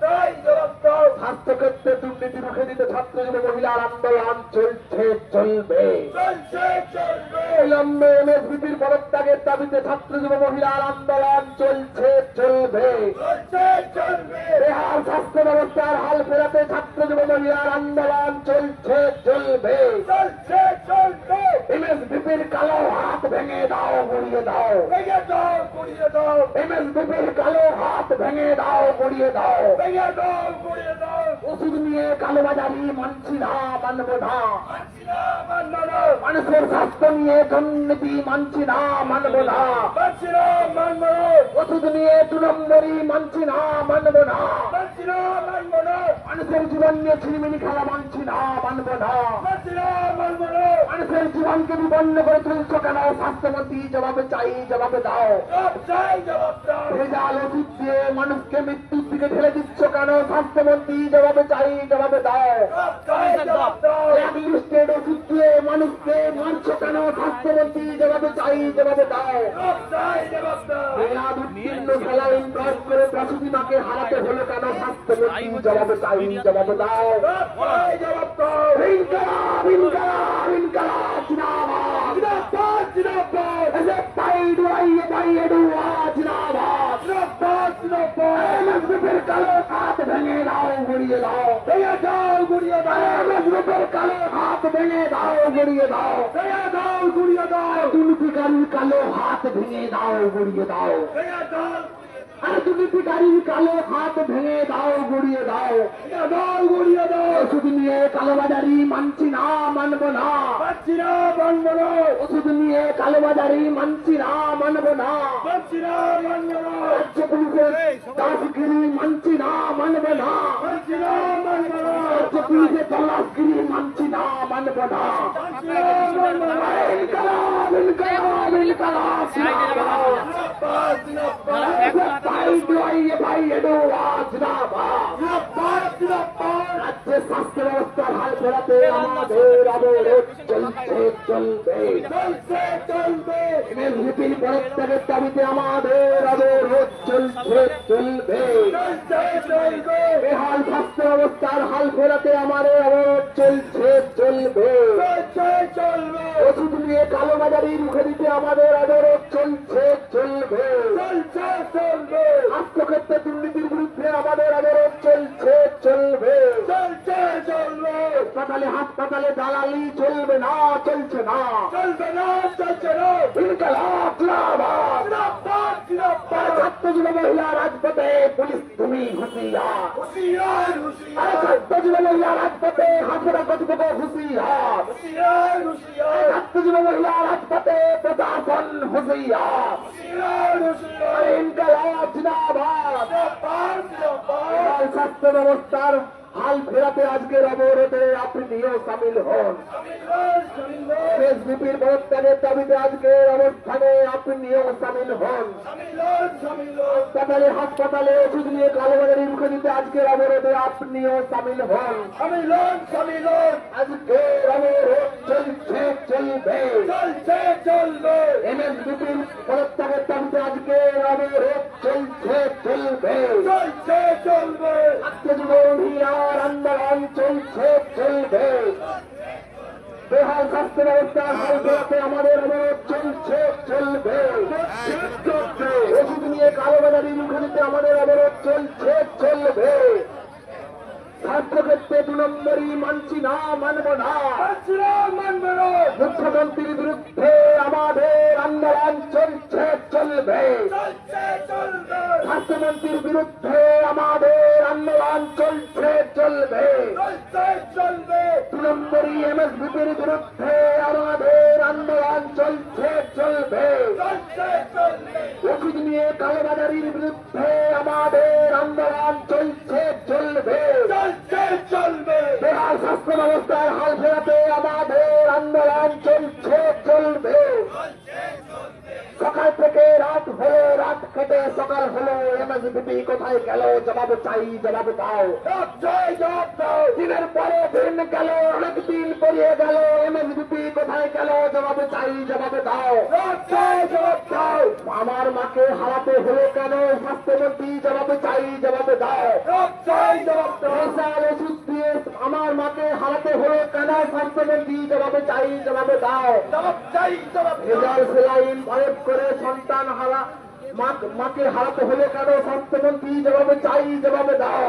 চাই, জবাব দাও। স্বাস্থ্যক্ষেত্রে দুর্নীতি রুখে দিতে ছাত্র যুব মহিলার আন্দোলন চলছে, চলবে, চলছে, চলবে। অবিলম্বে এমএসভিপির পদত্যাগের দাবিতে ছাত্র যুব মহিলার আন্দোলন চলছে, চলবে, চলছে, চলবে। বেহাল স্বাস্থ্য ব্যবস্থার হাল ফেরাতে ছাত্র যুব মহিলার আন্দোলন চলছে, চলবে, চলছে, চলবে। এমএসভিপির কালো হাত ভেঙে দাও, গড়িয়ে দাও, ভেঙে দাও, গড়িয়ে দাও। এমএসভিপির কালো হাত ভেঙে দাও, গড়িয়ে দাও, ভেঙে দাও, গড়িয়ে দাও। ওষুধ নিয়ে কালোবাজারি মানছি না, মানব না, মানছি না, মানব না। মানুষের স্বাস্থ্য নিয়ে দুর্নীতি মানছি না, মানব না, মানছি না, মানব না। ওষুধ নিয়ে 2 নম্বরই মানছি না, মানব না, মানছি না, মানব না। মানুষের জীবন নিয়ে ছিনিমিনি খেলা মানছি না, মানব না, মানছি না, মানব না। মানুষের জীবনকে বিপন্ন করে তুলছ কেন স্বাস্থ্যমন্ত্রী জবাব চাই, জবাব দাও, চাই, জবাব দাও। ভেজাল ওষুধ দিয়ে মানুষকে মৃত্যুর দিকে ঠেলে দিচ্ছ কেন স্বাস্থ্যমন্ত্রী জবাব চাই, জবাব দাও, চাই, জবাব দাও। লিস্টেড ওষুধ দিয়ে মানুষকে মারছ কেন স্বাস্থ্যমন্ত্রী জবাব চাই, জবাব দাও, চাই, জবাব দাও। মেয়াদ উত্তীর্ণ স্যালাইন প্রয়োগ করে প্রসূতি মাকে হারাতে হলো কেন স্বাস্থ্যমন্ত্রী জবাব চাই, জবাব দাও, চাই, জবাব দাও। ইনকলাব, ইনকলাব, ইনকলাব জিন্দাবাদ, জিন্দাবাদ, জিন্দাবাদ। এসএফআই ডিআইএফআই এডুয়া জিন্দাবাদ, জিন্দাবাদ, জিন্দাবাদ। এমএসভিপির কালো হাত ভেঙে দাও, গড়িয়ে দাও, ভেঙে দাও, গড়িয়ে দাও। এমএসভিপির কালো হাত ভেঙে দাও, গড়িয়ে দাও, ভেঙে দাও, গড়িয়ে দাও। দুর্নীতিকারীর কালো হাত ভেঙে দাও, গড়িয়ে দাও, ভেঙে দাও। আর দুর্নীতিকারীর কালো হাত ভেঙে দাও, গড়িয়ে দাও, ভেঙে দাও, গড়িয়ে দাও। ওষুধ নিয়ে কালোবাজারি মানছি না, মানব না, মানছি না, মানব না। ওষুধ নিয়ে কালোবাজারি মানছি না, মানব না, মানছি না, মানব না। রাজ্য পুলিশের দাসগিরি মানছি না, মানব না, মানছি না, মানব না। রাজ্য পুলিশের তল্লাশগিরি মানছি না, মানব না, মানছি না, মানব না। ইনকলাব, ইনকলাব, ইনকলাব। রাজ্যের স্বাস্থ্য ব্যবস্থার হাল ফেরাতে আমাদের অবরোধ চলছে চলবে এমএসভিপির পদত্যাগের দাবিতে আমাদের অবরোধ চলছে চলবে বেহাল স্বাস্থ্য ব্যবস্থার হাল ফেরাতে আমাদের অবরোধ চলছে চলবে ওষুধ নিয়ে কালোবাজারি রুখে দিতে আমাদের অবরোধ চলছে চলবে স্বাস্থ্যক্ষেত্রে দুর্নীতির বিরুদ্ধে আমাদের অবরোধ চলছে চলবে হাসপাতালে দালালি চলবে না চলছে না ছাত্র যুব মহিলা রাজপথে পুলিশ তুমি হুঁশিয়ার ছাত্র যুব মহিলা রাজপথে হাসপাতাল কর্তৃপক্ষ হুঁশিয়ার ছাত্র যুব মহিলা রাজপথে প্রশাসন হুঁশিয়ার ইনকালাব জিন্দাবাদ স্বাস্থ্য ব্যবস্থার হাল ফেরাতে আজকের অবরোধে আপনিও সামিল হন এসবিপির পদত্যাগের দাবিতে আজকের অবস্থানে আপনিও সামিল হন হাসপাতালে ওষুধ নিয়ে কালোবাজারি রুখে দিতে আজকের অবরোধে আপনিও সামিল হন আজকের অবরোধ চলছে চলবে এমএসবিপির পদত্যাগের দাবিতে আজকের অবরোধ চলছে চলবে আন্দোলন চলছে চলবে বেহাল স্বাস্থ্য ব্যবস্থার হাল ফেরাতে আমাদের অবরোধ চলছে চলবে ওষুধ নিয়ে কালোবাজারি রুখে দিতে আমাদের অবরোধ চলছে চলবে ছাত্রক্ষেত্রে 2 নম্বরই মানছি না মানব না মুখ্যমন্ত্রীর বিরুদ্ধে আমাদের আন্দোলন চলছে চলবে স্বাস্থ্যমন্ত্রীর বিরুদ্ধে আমাদের আন্দোলন চলছে চলবে 2 নম্বরই এমএসভিপির বিরুদ্ধে আমাদের আন্দোলন চলছে চলবে ওষুধ নিয়ে কালোবাজারির বিরুদ্ধে আমাদের আন্দোলন চলছে চলবে বেহাল স্বাস্থ্য ব্যবস্থার হাল ফেরাতে আমাদের আন্দোলন চলছে চলবে সকাল থেকে রাত হলো রাত কেটে সকাল হলো এমএসভিপি কোথায় গেল জবাব চাই জবাব দাও দিনের পরে দিন গেল অনেক দিন পরিয়ে গেল এমএসভিপি কোথায় গেল জবাব চাই জবাব দাও আমার মাকে হারাতে হলো কেন স্বাস্থ্যমন্ত্রী জবাব চাই জবাব দাও ওষুধ দিয়ে আমার মাকে হারাতে হলো কেন স্বাস্থ্যমন্ত্রী জবাব চাই জবাব দাও সেলাইন প্রয়োগ করে সন্তান মাকে হারাতে হলো কেন স্বাস্থ্যমন্ত্রী জবাবে চাই জবাবে দাও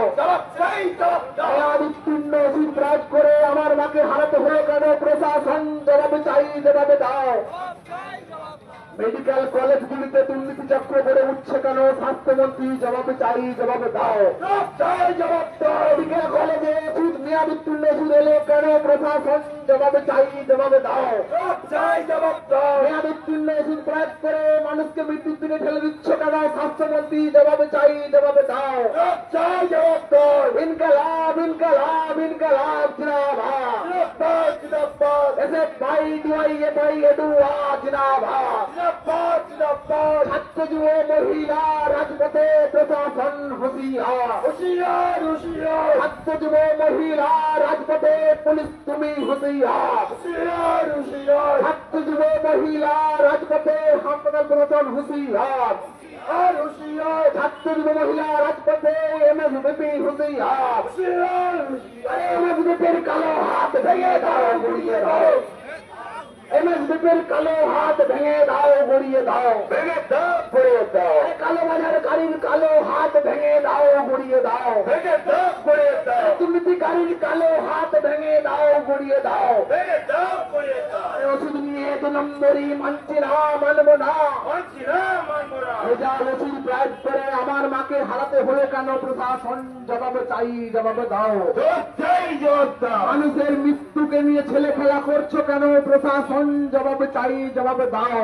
উত্তীর্ণ ওষুধ প্রয়োগ করে আমার মাকে হারাতে হলো কেন প্রশাসন জবাবে চাই জবাবে দাও মেডিকেল কলেজগুলিতে দুর্নীতি চক্র গড়ে উঠছে কেন স্বাস্থ্যমন্ত্রী জবাবে চাই জবাবে দাও মেডিকেল কলেজে ওষুধ মেয়াদ উত্তীর্ণ ওষুধ এলো কেন প্রশাসন জবাবে চাই জবাবে দাও মেয়াদ উত্তীর্ণ ওষুধ প্রয়োগ করে মানুষকে মৃত্যুর দিনে ঠেলে দিচ্ছে কেন স্বাস্থ্যমন্ত্রী জবাবে চাই জবাবে দাও ইনকালাব ইনকালাব ইনকালাব জিন্দাবাদ ছাত্র যুব মহিলা রাজপথে প্রশাসন হুঁশিয়ার ছাত্র যুব মহিলা রাজপথে পুলিশ তুমি হুঁশিয়ার ছাত্র যুব মহিলা রাজপথে হাসপাতাল প্রশাসন হুঁশিয়ার ছাত্র যুব মহিলা রাজপথে এমএসভিপি হুঁশিয়ার এমএসভিপির কালো হাত ভেঙে দাও গুড়িয়ে দাও এমএসভিপির কালো হাত ভেঙে দাও গুড়িয়ে দাও ভেঙে দাও পড়ে দাও কালো বাজার গাড়ির কালো হাত ভেঙে দাও গুড়িয়ে দাও ভেঙে দাও পড়ে দাও দুর্নীতিকারীর কালো হাত ভেঙে দাও গুড়িয়ে দাও ভেঙে দাও পড়ে দাও ওষুধ নিয়ে 2 নম্বরই মানছি না মানব না ভেজাল ওষুধ প্রয়োগ করে আমার মাকে হারাতে হলো কেন প্রশাসন জবাব চাই জবাব দাও মানুষের মৃত্যুকে মৃত্যুকে নিয়ে ছেলে খেলা করছো কেন প্রশাসন জবাব চাই জবাব দাও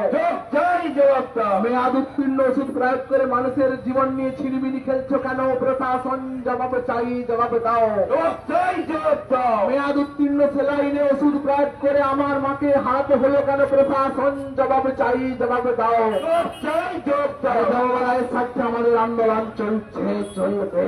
চাই জবাব দাও মেয়াদ উত্তীর্ণ ওষুধ প্রয়োগ করে মানুষের জীবন নিয়ে ছিনিমিনি খেলছো কেন প্রশাসন জবাব চাই জবাব দাও চাই জবাব দাও মেয়াদ উত্তীর্ণ সেলাইনে ওষুধ প্রয়োগ করে আমার মাকে হারাতে হলো কেন প্রশাসন জবাব চাই জবাব দাও চাই জবাব দাও জবাবের স্বার্থে আমাদের আন্দোলন চলছে চলবে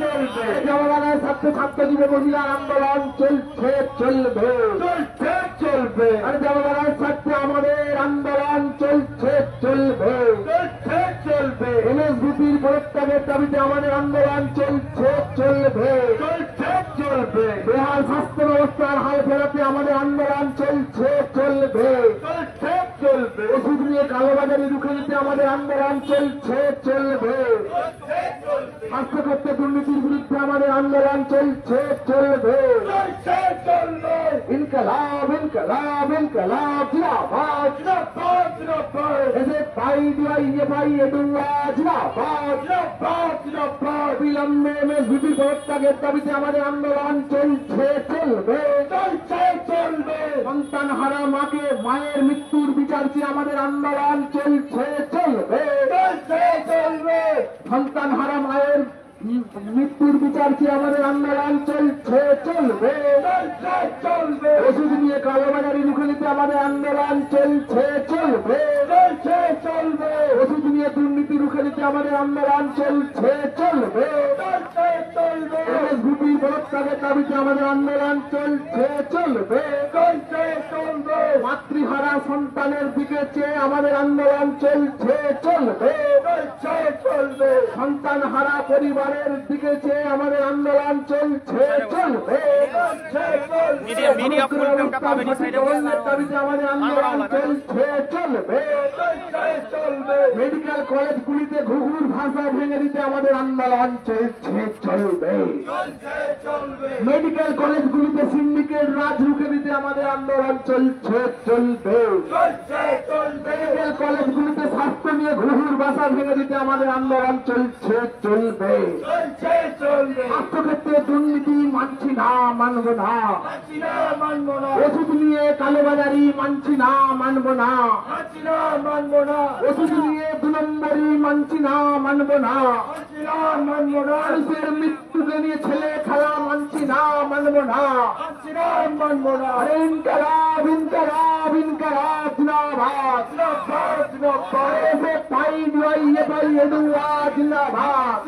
চলবে জবাবের স্বার্থে ছাত্রজীবী মহিলার আন্দোলন চলছে চলবে চলছে চলবে আর জবাবের স্বার্থে আমাদের আন্দোলন চলছে চলবে চলছে চলবে এমএসভিপির পরিত্যাগের দাবিতে আমাদের আন্দোলন চলছে চলবে চলছে চলবে বেহাল স্বাস্থ্য ব্যবস্থার হাল ফেরাতে আমাদের আন্দোলন চলছে চলবে চলছে চলবে ওষুধ নিয়ে কালোবাজারি রুখে দিতে আমাদের আন্দোলন চলছে চলবে স্বাস্থ্য ক্ষেত্রে দুর্নীতির বিরুদ্ধে আমাদের আন্দোলন চলছে চলবে চলছে চলবে ইনকলাব ইনকলাব ইনকলাব জিন্দাবাদ জিন্দাবাদ জিন্দাবাদ এসে পাই দিয়াই এ পাই এডুয়া জিন্দাবাদ জিন্দাবাদ জিন্দাবাদ বিলম্বে এমএসভিপি পরিত্যাগের দাবিতে আমাদের আন্দোলন চলছে চলবে চলছে চলবে সন্তান হারা মাকে মায়ের মৃত্যুর বিচার চেয়ে আমাদের আন্দোলন চলছে চলবে চলছে চলবে সন্তান হারা মায়ের মৃত্যুর বিচার চেয়ে আমাদের আন্দোলন চলছে চলবে চলবে ওষুধ নিয়ে কালোবাজারি রুখে দিতে আমাদের আন্দোলন চলছে চলবে চলছে চলবে ওষুধ নিয়ে দুর্নীতি রুখে দিতে আমাদের আন্দোলন চলছে চলবে চলছে চলবে এমএসভিপি পরিত্যাগের দাবিতে আমাদের আন্দোলন চলছে চলবে চলছে চলবে মাতৃহারা সন্তানের দিকে চেয়ে আমাদের আন্দোলন চলছে চলবে চলছে চলবে সন্তান হারা পরিবার দিকে চেয়ে আমাদের আন্দোলন চলছে চলবে আমাদের আন্দোলন চলছে চলবে চলবে মেডিকেল কলেজগুলিতে ঘুঘুর ভাষা ভেঙে দিতে আমাদের আন্দোলন চলছে চলবে মেডিকেল কলেজগুলিতে সিন্ডিকেট রাজ রুখে দিতে আমাদের আন্দোলন চলছে চলবে মেডিকেল কলেজগুলিতে স্বাস্থ্য নিয়ে ঘুঘুর ভাষা ভেঙে দিতে আমাদের আন্দোলন চলছে চলবে স্বাস্থ্যক্ষেত্রে দুর্নীতি মানছি না মানব না ওষুধ নিয়ে কালোবাজারি মানছি না মানব না ওষুধ নিয়ে 2 নম্বরই মানছি না মানব না মানুষের মৃত্যুকে নিয়ে ছেলে খেলা মানছি না মানব না ইনকলাব ইনকলাব ইনকলাব জিন্দাবাদ পাই দিয়াই এ পাই এডুয়া জিন্দাবাদ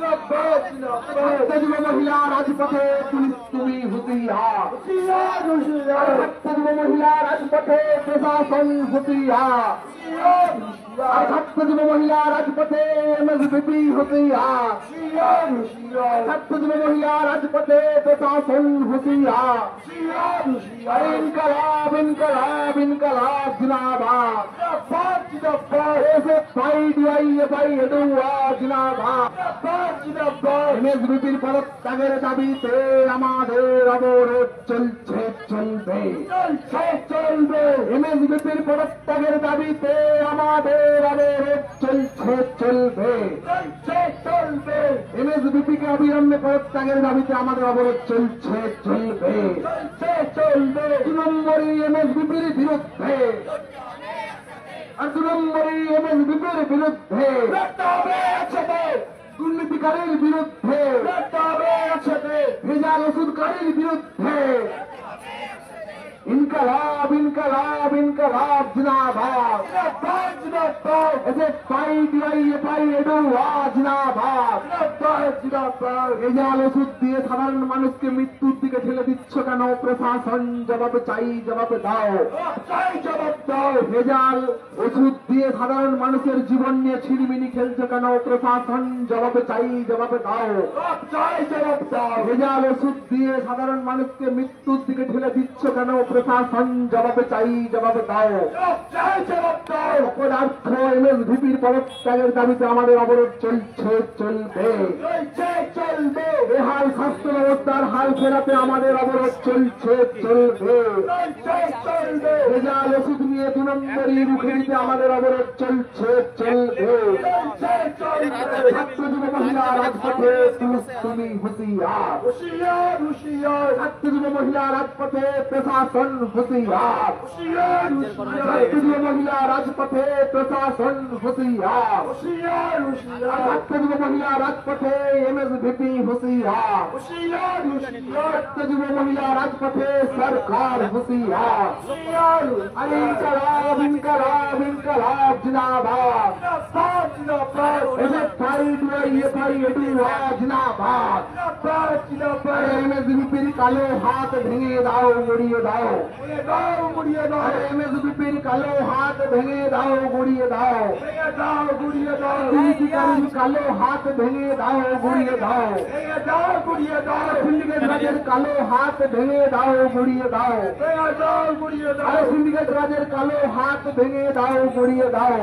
ছাত্রজীবী মহিলা রাজপথে পুলিশ তুমি হুঁশিয়ার ছাত্রজীবী মহিলা রাজপথে প্রশাসন হুঁশিয়ার ছাত্রজীবী মহিলা রাজপথে এমএসভিপি হুঁশিয়ার ছাত্রজীবী মহিলা রাজপথে প্রশাসন হুঁশিয়ার ইনকলাব ইনকলাব ইনকলাব জিন্দাবাদ এসে পাই দিয়াই এ পাই এডুয়া জিন্দাবাদ এমএসভিপির পদত্যাগের দাবিতে আমাদের অবরোধ চলছে চলবে চলছে চলবে এমএসভিপির পদত্যাগের দাবিতে আমাদের অবরোধ চলছে চলবে চলছে চলবে এমএসভিপিকে অবিলম্বে পদত্যাগের দাবিতে আমাদের অবরোধ চলছে চলবে চলছে চলবে 2 নম্বরই এমএসভিপির বিরুদ্ধে আর 2 নম্বরই এমএসভিপির বিরুদ্ধে দুর্নীতিকারীর বিরুদ্ধে ভেজাল ওষুধকারীর বিরুদ্ধে ইনকলাব ইনকলাব ইনকলাব জিন্দাবাদ এসে পাই দিয়াই এ পাই এডুয়া জিন্দাবাদ ভেজাল ওষুধ দিয়ে সাধারণ মানুষকে মৃত্যুর দিকে ঠেলে দিচ্ছ কেন প্রশাসন জবাব চাই জবাব দাও চাই জবাব দাও ভেজাল ওষুধ দিয়ে সাধারণ মানুষের জীবন নিয়ে ছিনিমিনি খেলছো কেন প্রশাসন জবাব চাই জবাব দাও চাই জবাব দাও ভেজাল ওষুধ দিয়ে সাধারণ মানুষকে মৃত্যুর দিকে ঠেলে দিচ্ছ কেন প্রশাসন জবাব চাই, জবাব দাও। অপরার্থ এমএসভিপির পদত্যাগের দাবিতে আমাদের অবরোধ চলছে, চলবে। বেহাল স্বাস্থ্য ব্যবস্থার হাল ফেরাতে আমাদের অবরোধ চলছে, চলবে। ভেজাল ওষুধ নিয়ে 2 নম্বরই রুখে দিতে আমাদের অবরোধ চলছে, চলবে। ছাত্র যুব মহিলা রাজপথে তুমি হুঁশিয়ার, ছাত্র যুব মহিলা রাজপথে প্রশাসন হুঁশিয়ার, ছাত্র যুব মহিলা রাজপথে প্রশাসন হুঁশিয়ার, ছাত্র যুব মহিলা রাজপথে এমএসভিপি হুঁশিয়ার, ছাত্র যুব মহিলা রাজপথে সরকার হুঁশিয়ার। ইনকলাব ইনকলাব ইনকলাব জিন্দাবাদ, জিন্দাবাদ। এমএসভিপির কালো হাত ভেঙে দাও, গড়িয়ে দাও। এমএসভিপির কালো হাত ভেঙে দাও, গড়িয়ে দাও। দুর্নীতিকারীর কালো হাত ভেঙে দাও, গড়িয়ে দাও। সিন্ডিকেট রাজের কালো হাত ভেঙে দাও, গড়িয়ে দাও। সিন্ডিকেট রাজের কালো হাত ভেঙে দাও, গড়িয়ে দাও।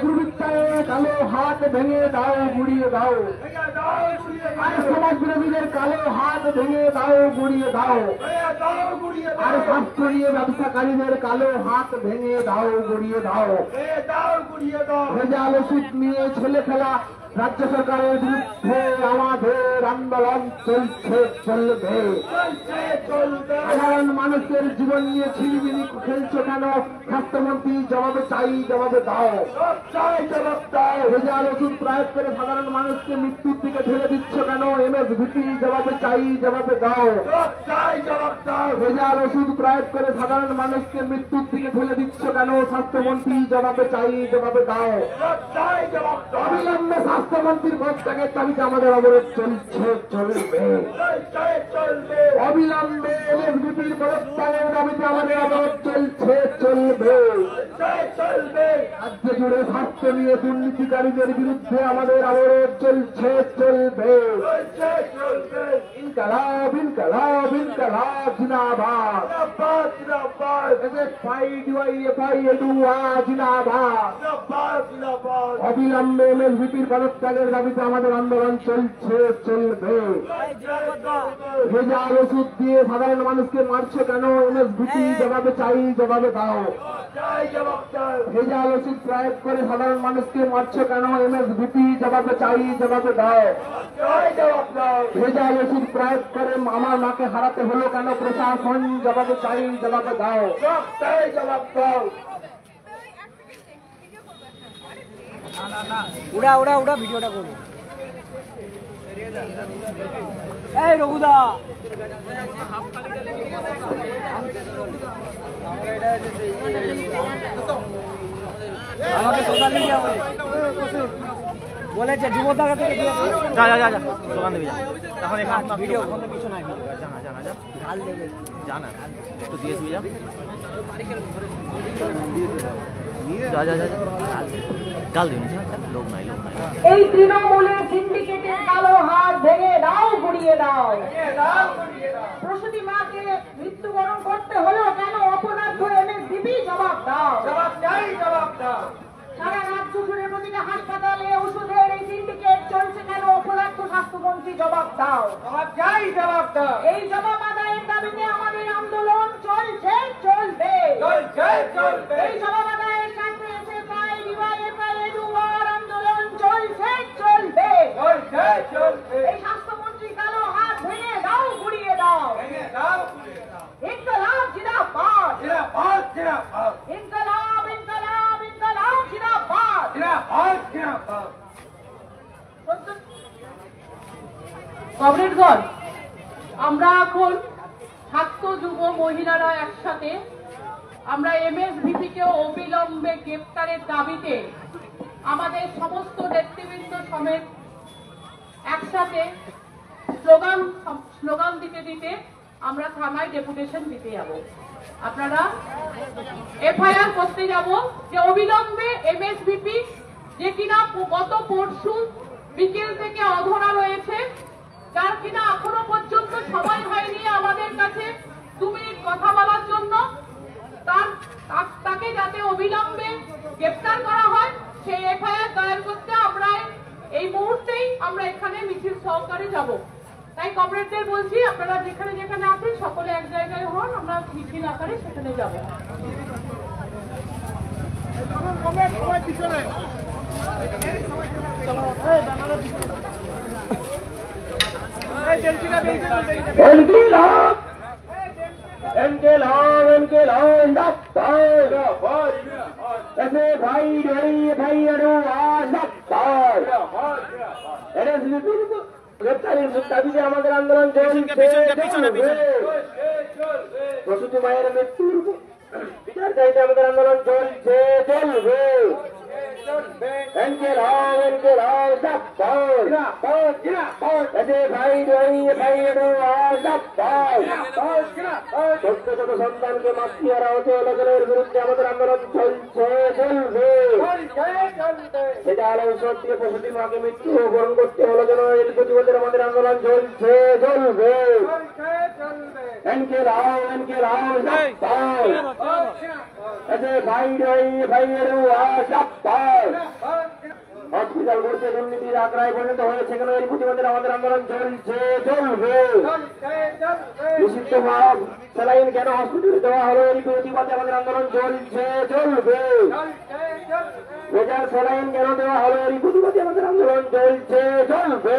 দুর্বৃত্তায় কালো হাত ভেঙে দাও, গুড়িয়ে দাও। সমাজ বিরোধীদের কালো হাত ভেঙে দাও, গুড়িয়ে দাও। আর স্বাস্থ্য নিয়ে ব্যবসাকারীদের কালো হাত ভেঙে দাও, গুড়িয়ে দাও। ভেজাল ওষুধ নিয়ে ছেলে খেলা রাজ্য সরকারের বিরুদ্ধে আমাদের আন্দোলন চলছে, চলবে। সাধারণ মানুষের জীবন নিয়ে ছিনিমিনি খেলছো কেন? স্বাস্থ্যমন্ত্রী জবাব চাই, জবাব দাও। ভেজাল ওষুধ প্রয়োগ করে সাধারণ মানুষকে মৃত্যুর দিকে ঠেলে দিচ্ছ কেন? এমএসভিপি জবাব চাই, জবাব দাও। ভেজাল ওষুধ প্রয়োগ করে সাধারণ মানুষকে মৃত্যুর দিকে ঠেলে দিচ্ছ কেন? স্বাস্থ্যমন্ত্রী জবাব চাই, জবাব দাও। অবিলম্বে স্বাস্থ্যমন্ত্রীর পদত্যাগের দাবিতে আমাদের অবরোধ চলছে, চলবে। অবিলম্বে এমএসভিপির পদত্যাগের দাবিতে আমাদের অবরোধ চলছে, চলবে। রাজ্য জুড়ে স্বাস্থ্য নিয়ে দুর্নীতিকারীদের বিরুদ্ধে আমাদের অবরোধ চলছে, চলবে। ইনকলাব ইনকলাব ইনকলাব জিন্দাবাদ, জিন্দাবাদ। অবিলম্বে এমএসভিপির পদত্যাগের দাবিতে আমাদের আন্দোলন চলছে, চলবে। ভেজাল ওষুধ দিয়ে সাধারণ মানুষকে মারছে কেন? এমএসভিপি জবাব চাই, জবাব দাও। ভেজাল ওষুধ প্রয়োগ করে সাধারণ মানুষকে মারছে কেন? এমএসভিপি জবাব চাই, জবাব দাও। ভেজাল ওষুধ প্রয়োগ করে আমার মাকে হারাতে হলো কেন? প্রশাসন জবাব চাই, জবাব দাও। উড়া উড়া উড়া ভিডিওটা করুন। এই রঘুদা আমাকে সোশ্যাল মিডিয়া বলেছে যুবদার থেকে যা যা যা যা দোকান দেবে যা। এখন এখানে ভিডিও কিছু নাই, জানা জানা যা ঢাল দেবে, জানা একটু দিয়ে আসবি যা। যা যা যা ডাল দিন, লোক নাই, লোক নাই। এই তৃণমূলের সিন্ডিকেটের কালো হাত ভেঙে দাও, গুড়িয়ে দাও। প্রসূতি মাকে মৃত্যুবরণ করতে হলো কেন? অপরাধ এমএসভিপি জবাব দাও। সারা রাজ্য জুড়ে প্রতিটা হাসপাতালে ওষুধের এই সিন্ডিকেট চলছে কেন? অপরাধ স্বাস্থ্যমন্ত্রী জবাব দাও। এই জবাব আদায়ের দাবিতে আমাদের আন্দোলন চলছে, চলবে। এই জবাব আদায়ের সাথে আন্দোলন চলছে, চলবে। এই স্বাস্থ্যমন্ত্রী কালো হাত ভেঙে দাও, গুড়িয়ে দাও। ইনকলাব জিন্দাবাদ, ইনকলাব ইনকলাব ইনকলাব জিন্দাবাদ। কমরেডগণ, আমরা এখন ছাত্র যুব মহিলারা একসাথে আমরা এমএসভিপিকে অবিলম্বে গ্রেপ্তারের দাবিতে আমাদের সমস্ত নেতৃবৃন্দ সমেত একসাথে স্লোগান দিতে দিতে আমরা থানায় ডেপুটেশন দিতে যাব। আপনারা এফআইআর করতে যাব যে অবিলম্বে এমএসভিপি যে কিনা গত পরশু বিকেল থেকে অধরা রয়েছে, যার কিনা এখনো পর্যন্ত সময় হয়নি আমাদের কাছে 2 মিনিট কথা বলার জন্য তাকে যাতে অবিলম্বে গ্রেপ্তার করা হয় সেই এফআইআর দায়ের করতে আমরা এই মুহূর্তেই আমরা এখানে মিছিল সহকারে যাব। তাই কমরেডদের বলছি আপনারা যেখানে যেখানে আছেন সকলে এক জায়গায় হন, আমরা মিছিল আকারে সেখানে যাব। দাবিতে আমাদের আন্দোলন চলছে, প্রসূতি মায়ের মৃত্যুর বিচার চাইতে আমাদের আন্দোলন চলছে, চলবে। সন্তানকে মাতৃহারা হতে লোকের বিরুদ্ধে আমাদের আন্দোলন চলছে, চলবে। সেটা হলো সত্যি প্রসূতি মাকে মৃত্যু বরণ করতে হলো যেন এর প্রতিবাদের আমাদের আন্দোলন চলছে, চলবে। হসপিটাল করতে দুর্নীতির আগ্রায় পরিণত হয়েছে কেন এর প্রতিবাদের আমাদের আন্দোলন চলছে, চলবে। নিষিদ্ধ স্যালাইন কেন হসপিটালে দেওয়া হলো এর প্রতিবাদে আমাদের আন্দোলন চলছে, চলবে। ভেজাল স্যালাইন কেন দেওয়া হলো এর প্রতিবাদে আমাদের আন্দোলন চলছে, চলবে।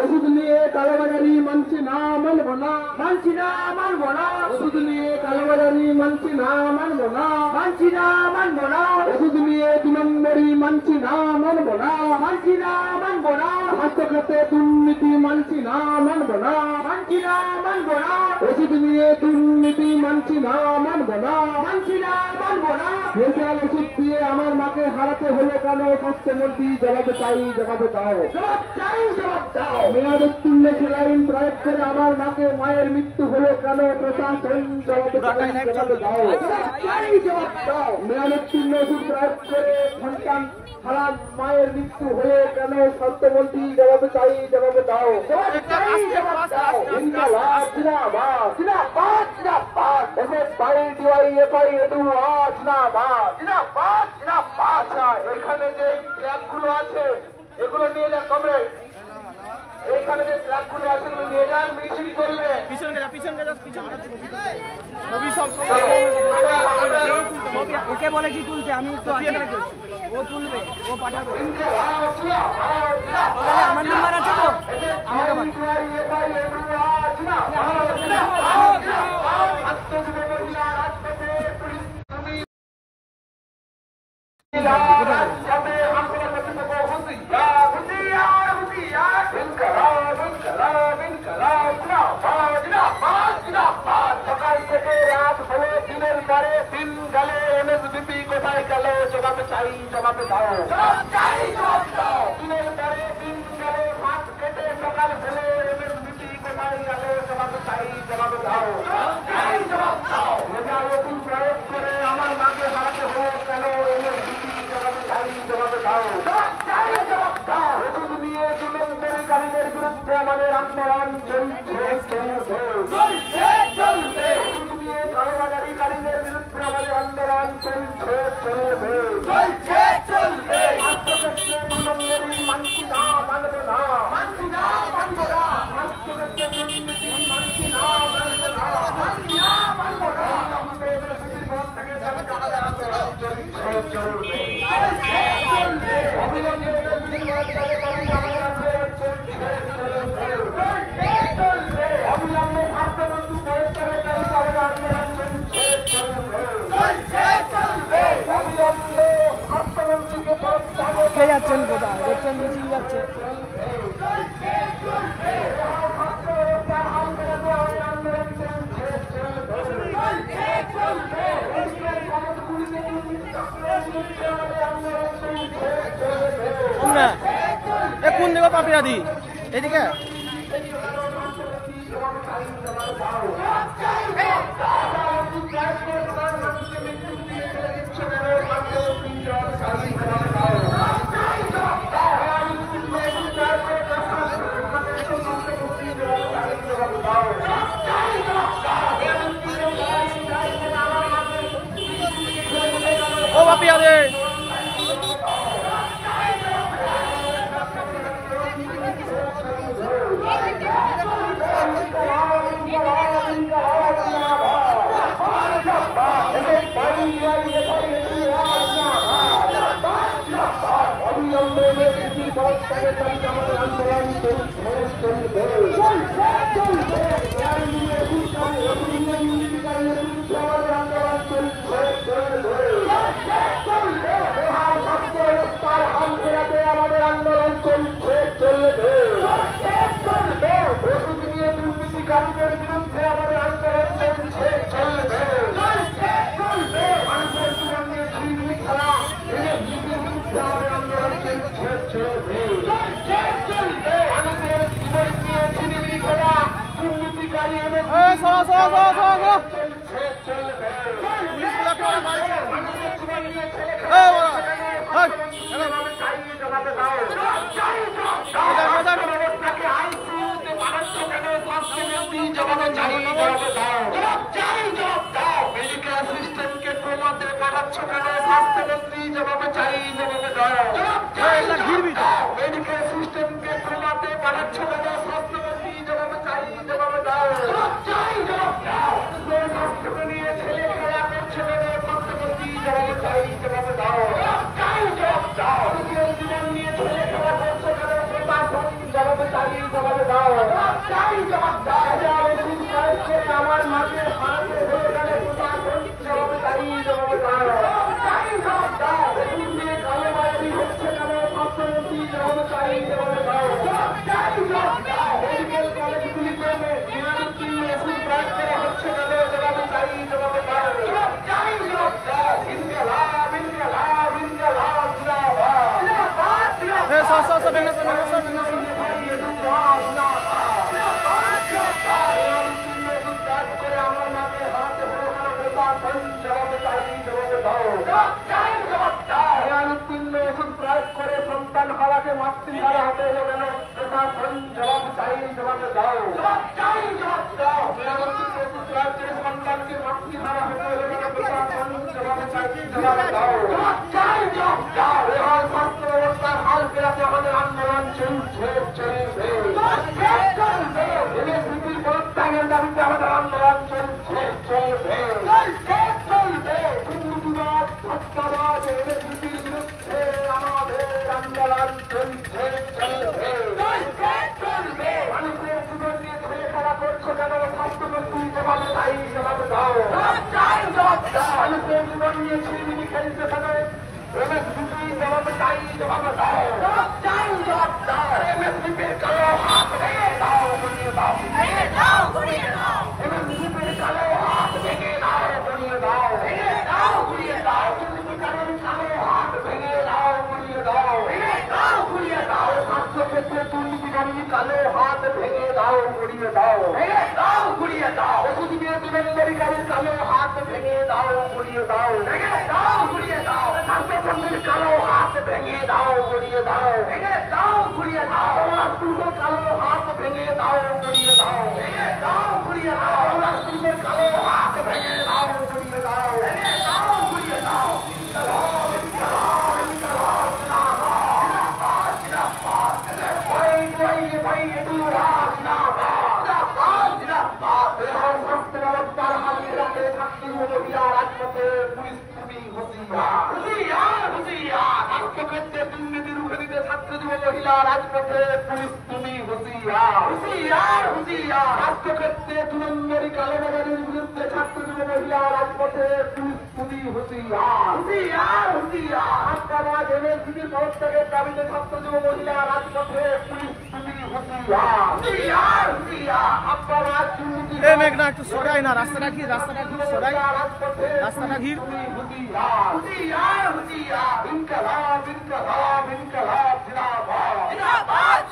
ওষুধ নিয়ে কালোবাজারি মানছি না, মানব না, মানছি না, মানব না। ওষুধ নিয়ে কালোবাজারি মানছি না, মানব না, মানছি না, মানব না। ওষুধ নিয়ে 2 নম্বরই মানছি না, মানব না, মানছি না, মানব না। স্বাস্থ্য খাতে দুর্নীতি মানছি না, মানব না, মানছি না, মানব না। ওষুধ নিয়ে দুর্নীতি মানছি না, মানব না, মানছি না, মানব না। ভেজাল ওষুধ দিয়ে আমার মাকে হারাতে হলো কেন? স্বাস্থ্যমন্ত্রী জবাব চাই, জবাব দাও, জবাব চাই, জবাব দাও। মেয়াদ উত্তীর্ণ স্যালাইন প্রয়োগ করে আমার মাকে মায়ের মৃত্যু হলো কেন? প্রশাসন জবাব চাই, জবাব দাও, জবাব চাই, জবাব দাও। মেয়াদ উত্তীর্ণ ওষুধ প্রয়োগ করে সন্তান হারা মায়ের মৃত্যু হলো কেন? স্বাস্থ্যমন্ত্রী জবাব চাই, জবাব দাও, জবাব চাই, জবাব দাও। ইনকালাব জিন্দাবাদ, জিন্দাবাদ, জিন্দাবাদ। এখানে যে ট্রাকগুলো আছে এগুলো নিয়ে যান কমরেড, এইখানে যে ট্রাকগুলো আছে এগুলো নিয়ে যান, মিছিল করবে। ওকে বলে কি তুলতে, আমি একটু ও তুলবে, ও পাঠাবে। আমার নাম্বার আছে তো, সকাল থেকে রাত হলে দিনের পরে দিন গেলে এমএসবিপি কোথায় গেল? জবাব চাই, জবাব দাও, জবাব চাই, জবাব দাও। দিনের পরে দিন গেলে মাছ কেটে সকাল হলে এমএসবিপি কোথায় গেল? জবাব চাই, জবাব দাও, জবাব চাই, জবাব দাও। ভেজাল ওষুধ প্রয়োগ করে আমার মাকে হারাতে হলো কেন? এমএসবিপি জবাব চাই, জবাব দাও, জবাব চাই, জবাব দাও। ওষুধ নিয়ে দুর্নীতিকারীদের বিরুদ্ধে আমাদের আন্দোলন চলছে, চলবে, চলছে, চলবে। ওষুধ নিয়ে কালোবাজারিকারীদের বিরুদ্ধে আমাদের আন্দোলন চলছে, চলবে, চলছে, চলবে। স্বাস্থ্যক্ষেত্রে 2 নম্বরই মানছি না, মানব না, মানছি না, মানব না। স্বাস্থ্যক্ষেত্রে দুর্নীতি মানছি না, মানব না, মানছি না, মানব না। আমাদের পৃথিবীর থেকে আমাদের আন্দোলন চলছে, চলবে, চলছে, চলবে। অবিলম্বে যাচ্ছেন কোথায়? দেখছেন মিছিল যাচ্ছে। কোন দিকে পাপিয়াদি এদিকে ও পাপিয়াদি মেঘনা একটু সরাই না রাস্তাটা ঘির সরাই রাস্তাটা ঘির ইনকালাব ইনকালাব ইনকালাব জিন্দাবাদ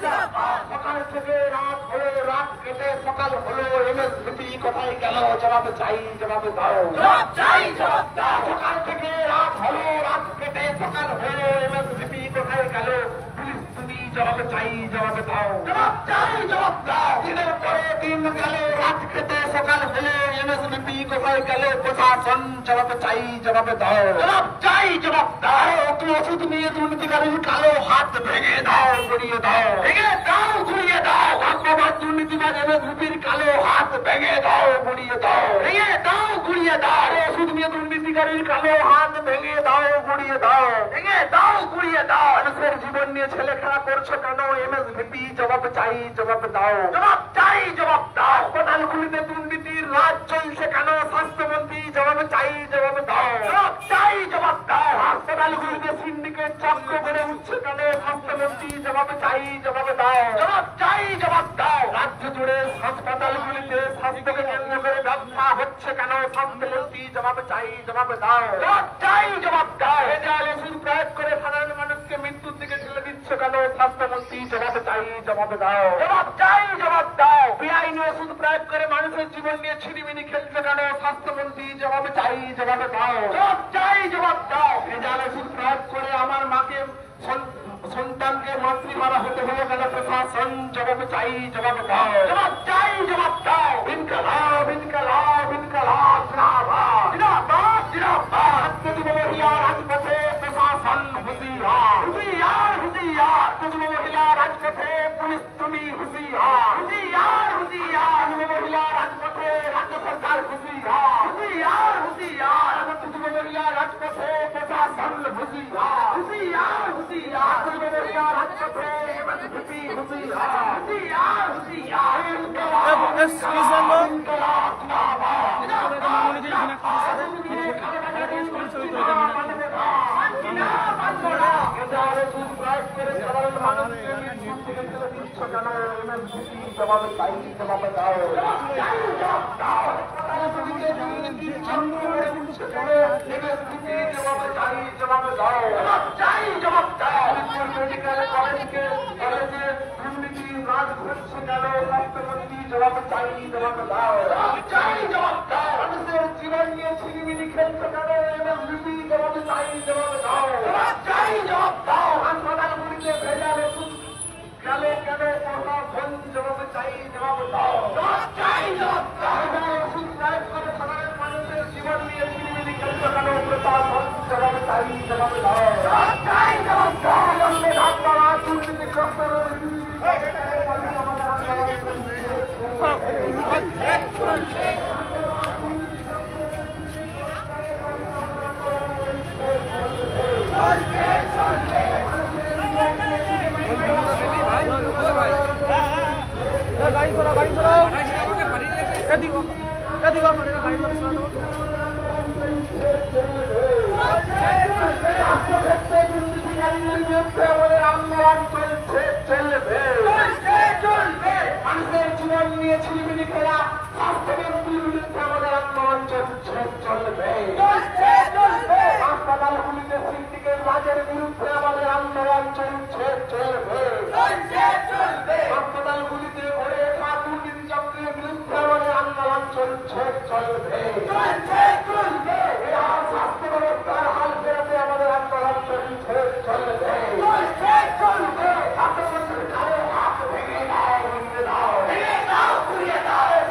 সকাল থেকে রাত হলো, রাত কেটে সকাল হলো, এমএসভিপি কোথায় গেল? জবাব চাই, জবাব দাও। সকাল থেকে রাত হলো, রাত কেটে সকাল হলো, এমএসভিপি কোথায় গেল? পুলিশ তুমি জবাব চাই, জবাব দাও। জবাব চাই, জবাব দাও। দিনের পরে দিন গেল, রাত কেটে সকাল হলো, এমএসভিপি কোথায় গেল? প্রশাসন জবাব চাই, জবাব দাও। জবাব চাই, জবাব দাও। তুমি ওষুধ নিয়ে দুর্নীতিকারীর কালো হাত ভেঙে দাও, গড়িয়ে দাও, ভেঙে দাও, ঘুরিয়ে দাও। ধন্যবাদ দুর্নীতিবাজ এমএসভিপির কালো হাত ভেঙে দাও, গড়িয়ে দাও, ভেঙে দাও, ঘুরিয়ে দাও। ওষুধ নিয়ে দুর্নীতিকারীর কালো হাত ভেঙে দাও, গড়িয়ে দাও, ভেঙে দাও, ঘুরিয়ে দাও। মানুষের জীবন নিয়ে ছেলে খেলা করছো কেন? এমএসভিপি জবাব চাই, জবাব দাও। জবাব চাই, জবাব দাও। হাসপাতালগুলিতে দুর্নীতির রাজ চলছে কেন? স্বাস্থ্যমন্ত্রী জবাব চাই, জবাব দাও। জবাব চাই, জবাব দাও। হাসপাতালগুলিতে সিন্ডিকেট চক্র গড়ে উঠছে কেন? স্বাস্থ্যমন্ত্রী জবাব চাই, জবাব দাও। জবাব চাই, জবাব দাও। রাজ্য জুড়ে হাসপাতালগুলিতে স্বাস্থ্যকে কেন্দ্র করে ব্যবসা হচ্ছে কেন? স্বাস্থ্যমন্ত্রী জবাব চাই, জবাব দাও। জবাব চাই, জবাব দাও। ভেজাল ওষুধ প্রয়োগ করে সাধারণ মানুষকে মৃত্যুর দিকে ঠেলে দিচ্ছে কেন? স্বাস্থ্যমন্ত্রী জবাব চাই, জবাব দাও। জবাব চাই, জবাব দাও। বেআইনি ওষুধ প্রয়োগ করে মানুষের জীবন নিয়ে ছিনিমিনি খেলছে কেন? স্বাস্থ্যমন্ত্রী জবাব চাই, জবাব দাও। জবাব চাই, জবাব দাও। ভেজাল ওষুধ প্রয়োগ করে আমার মাকে সন্তানকে মাতৃহারা হতে হলো কেন? প্রশাসন জবাব চাই, জবাব দাও। জবাব চাই, জবাব দাও। ইনকালাব, ইনকালাব, ইনকালাব, জিন্দাবাদ, জিন্দাবাদ, জিন্দাবাদ। আত্মজীব মহিলা রাজপথে, প্রশাসন হুঁশিয়ার, হুঁশিয়ার, হুঁশিয়ার। আত্মজীব মহিলা রাজপথে, পুলিশ তুমি হুঁশিয়ার, হুঁশিয়ার, হুঁশিয়ার। মহিলা রাজপথে, রাজ্য সরকার হুঁশিয়ার, হুঁশিয়ার, হুঁশিয়ার। আত্মজীব মহিলা রাজপথে, প্রশাসন হুঁশিয়ার, হুঁশিয়ার, হুঁশিয়ার। মহিলা রাজপথে, এমএসভিপি হুঁশিয়ার, হুঁশিয়ার, হুঁশিয়ার। ইনকালাব, ইনকালাব, ইনকালাব, জিন্দাবাদ। জবাব চাই, জবাব দাও। জবাব দাও। জবাব চাই, জবাব দাও। জবাব চাই, জবাব দাও। মেডিকেল কলেজে দুর্নীতি রাজ ঘটছে কেন? স্বাস্থ্যমন্ত্রী জবাব চাই, জবাব দাও। জবাব চাই, জবাব দাও। মানুষের জীবন নিয়ে ছিনিমিনি খেলছে কেন? এমএসভিপি জবাব চাই, জবাব দাও। জবাব চাই, জবাব দাও। হাসপাতালগুলিতে ভেজাল ওষুধ গেল কেন? প্রশাসন জবাব চাই, জবাব দাও। জবাব চাই, জবাব দাও। ওষুধ প্রয়োগ করে সাধারণ মানুষের জীবন নিয়ে ছিনিমিনি খেলছে কেন? প্রশাসন জবাব চাই, জবাব দাও। জবাব চাই, জবাব দাও। আপনারা দুর্নীতিগ্রস্ত মানুষের জীবন নিয়ে ছিনিমিনি খেলা, স্বাস্থ্যমন্ত্রীর বিরুদ্ধে আমাদের আন্দোলন চলছে, চলবে। হাসপাতালগুলিতে সিন্ডিকেট রাজের বিরুদ্ধে আমাদের আন্দোলন চলছে, চলবে। হাসপাতালগুলিতে গড়ে ওঠা দুর্নীতি চক্রের বিরুদ্ধে আমাদের আন্দোলন চলছে, চলবে। স্বাস্থ্য ব্যবস্থার হাল ফেরাতে আমাদের আন্দোলন চলছে, চলবে।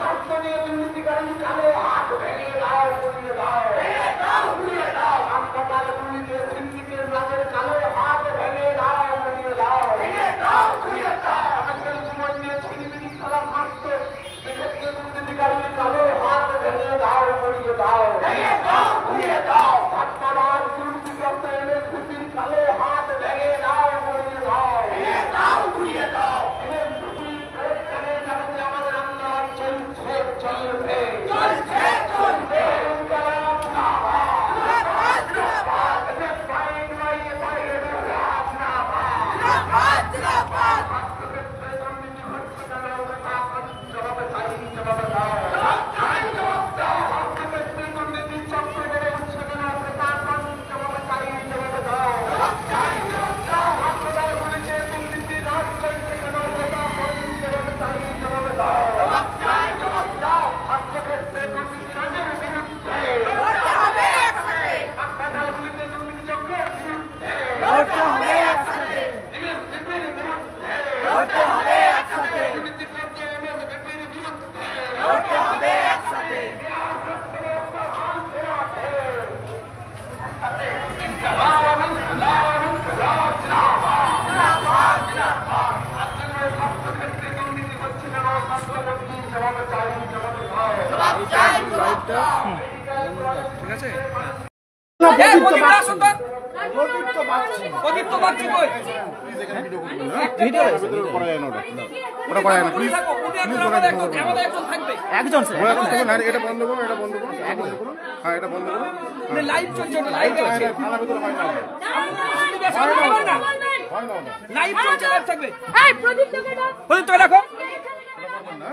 স্বাস্থ্য নিয়ে দুর্নীতিকারী কালো হাত ভেঙে দাও, ঘুরিয়ে দাও, হাসপাতালগুলিতে সিন্ডিকেট রাজের কালো হাত ভেঙে দাও, ঘুরিয়ে দাও, আমাদের জীবন নিয়ে ছিনিমিনি খেলা স্বাস্থ্য সেক্ষেত্রে দুর্নীতিকারী কালো হাত ভেঙে দাও, ঘুরিয়ে দাও। ঠিক আছে একজন এটা বন্ধ করুন, এটা বন্ধ করুন, হ্যাঁ এটা বন্ধ করুন। লাইভ চলছে, লাইভ চলছে, লাইভ চলছে, লাইভ থাকবে। প্রদীপ তো রাখো,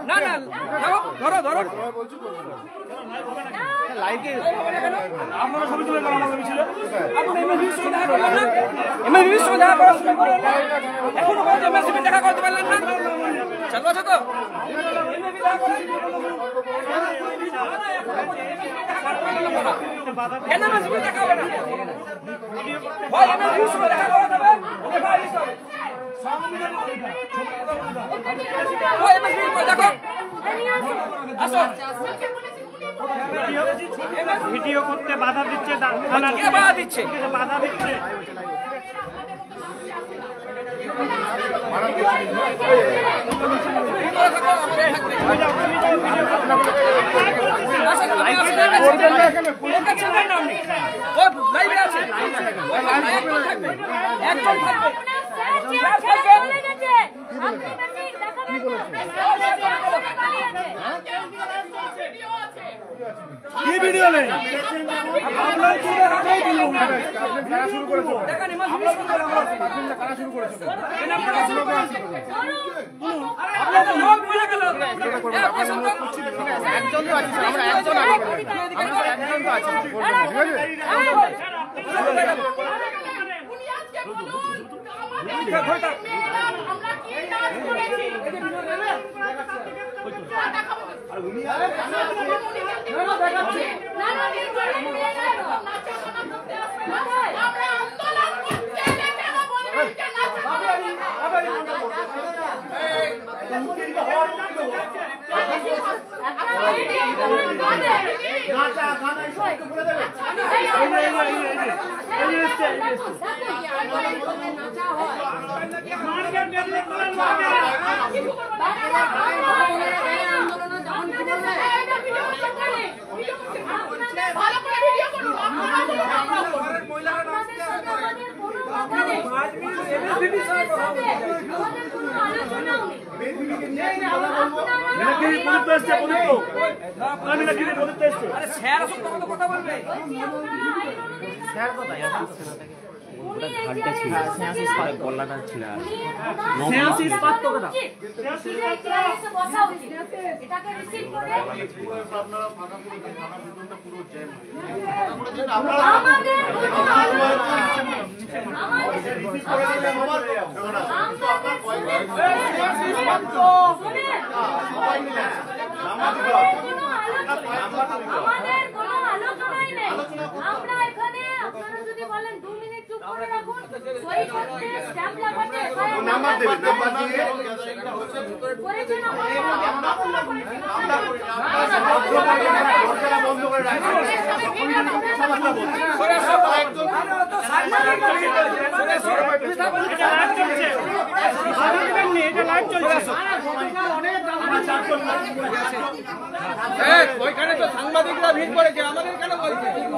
না না ধরো ধরো আপনারা ছবি তুলে আমাদের ছিল এখনো দেখা করতে পারলেন না, চালু আছে তো? কেন দেখা হবে না? ভিডিও করতে বাধা দিচ্ছে, বাধা দিচ্ছে, বাধা দিচ্ছে। কি ভিডিও নেই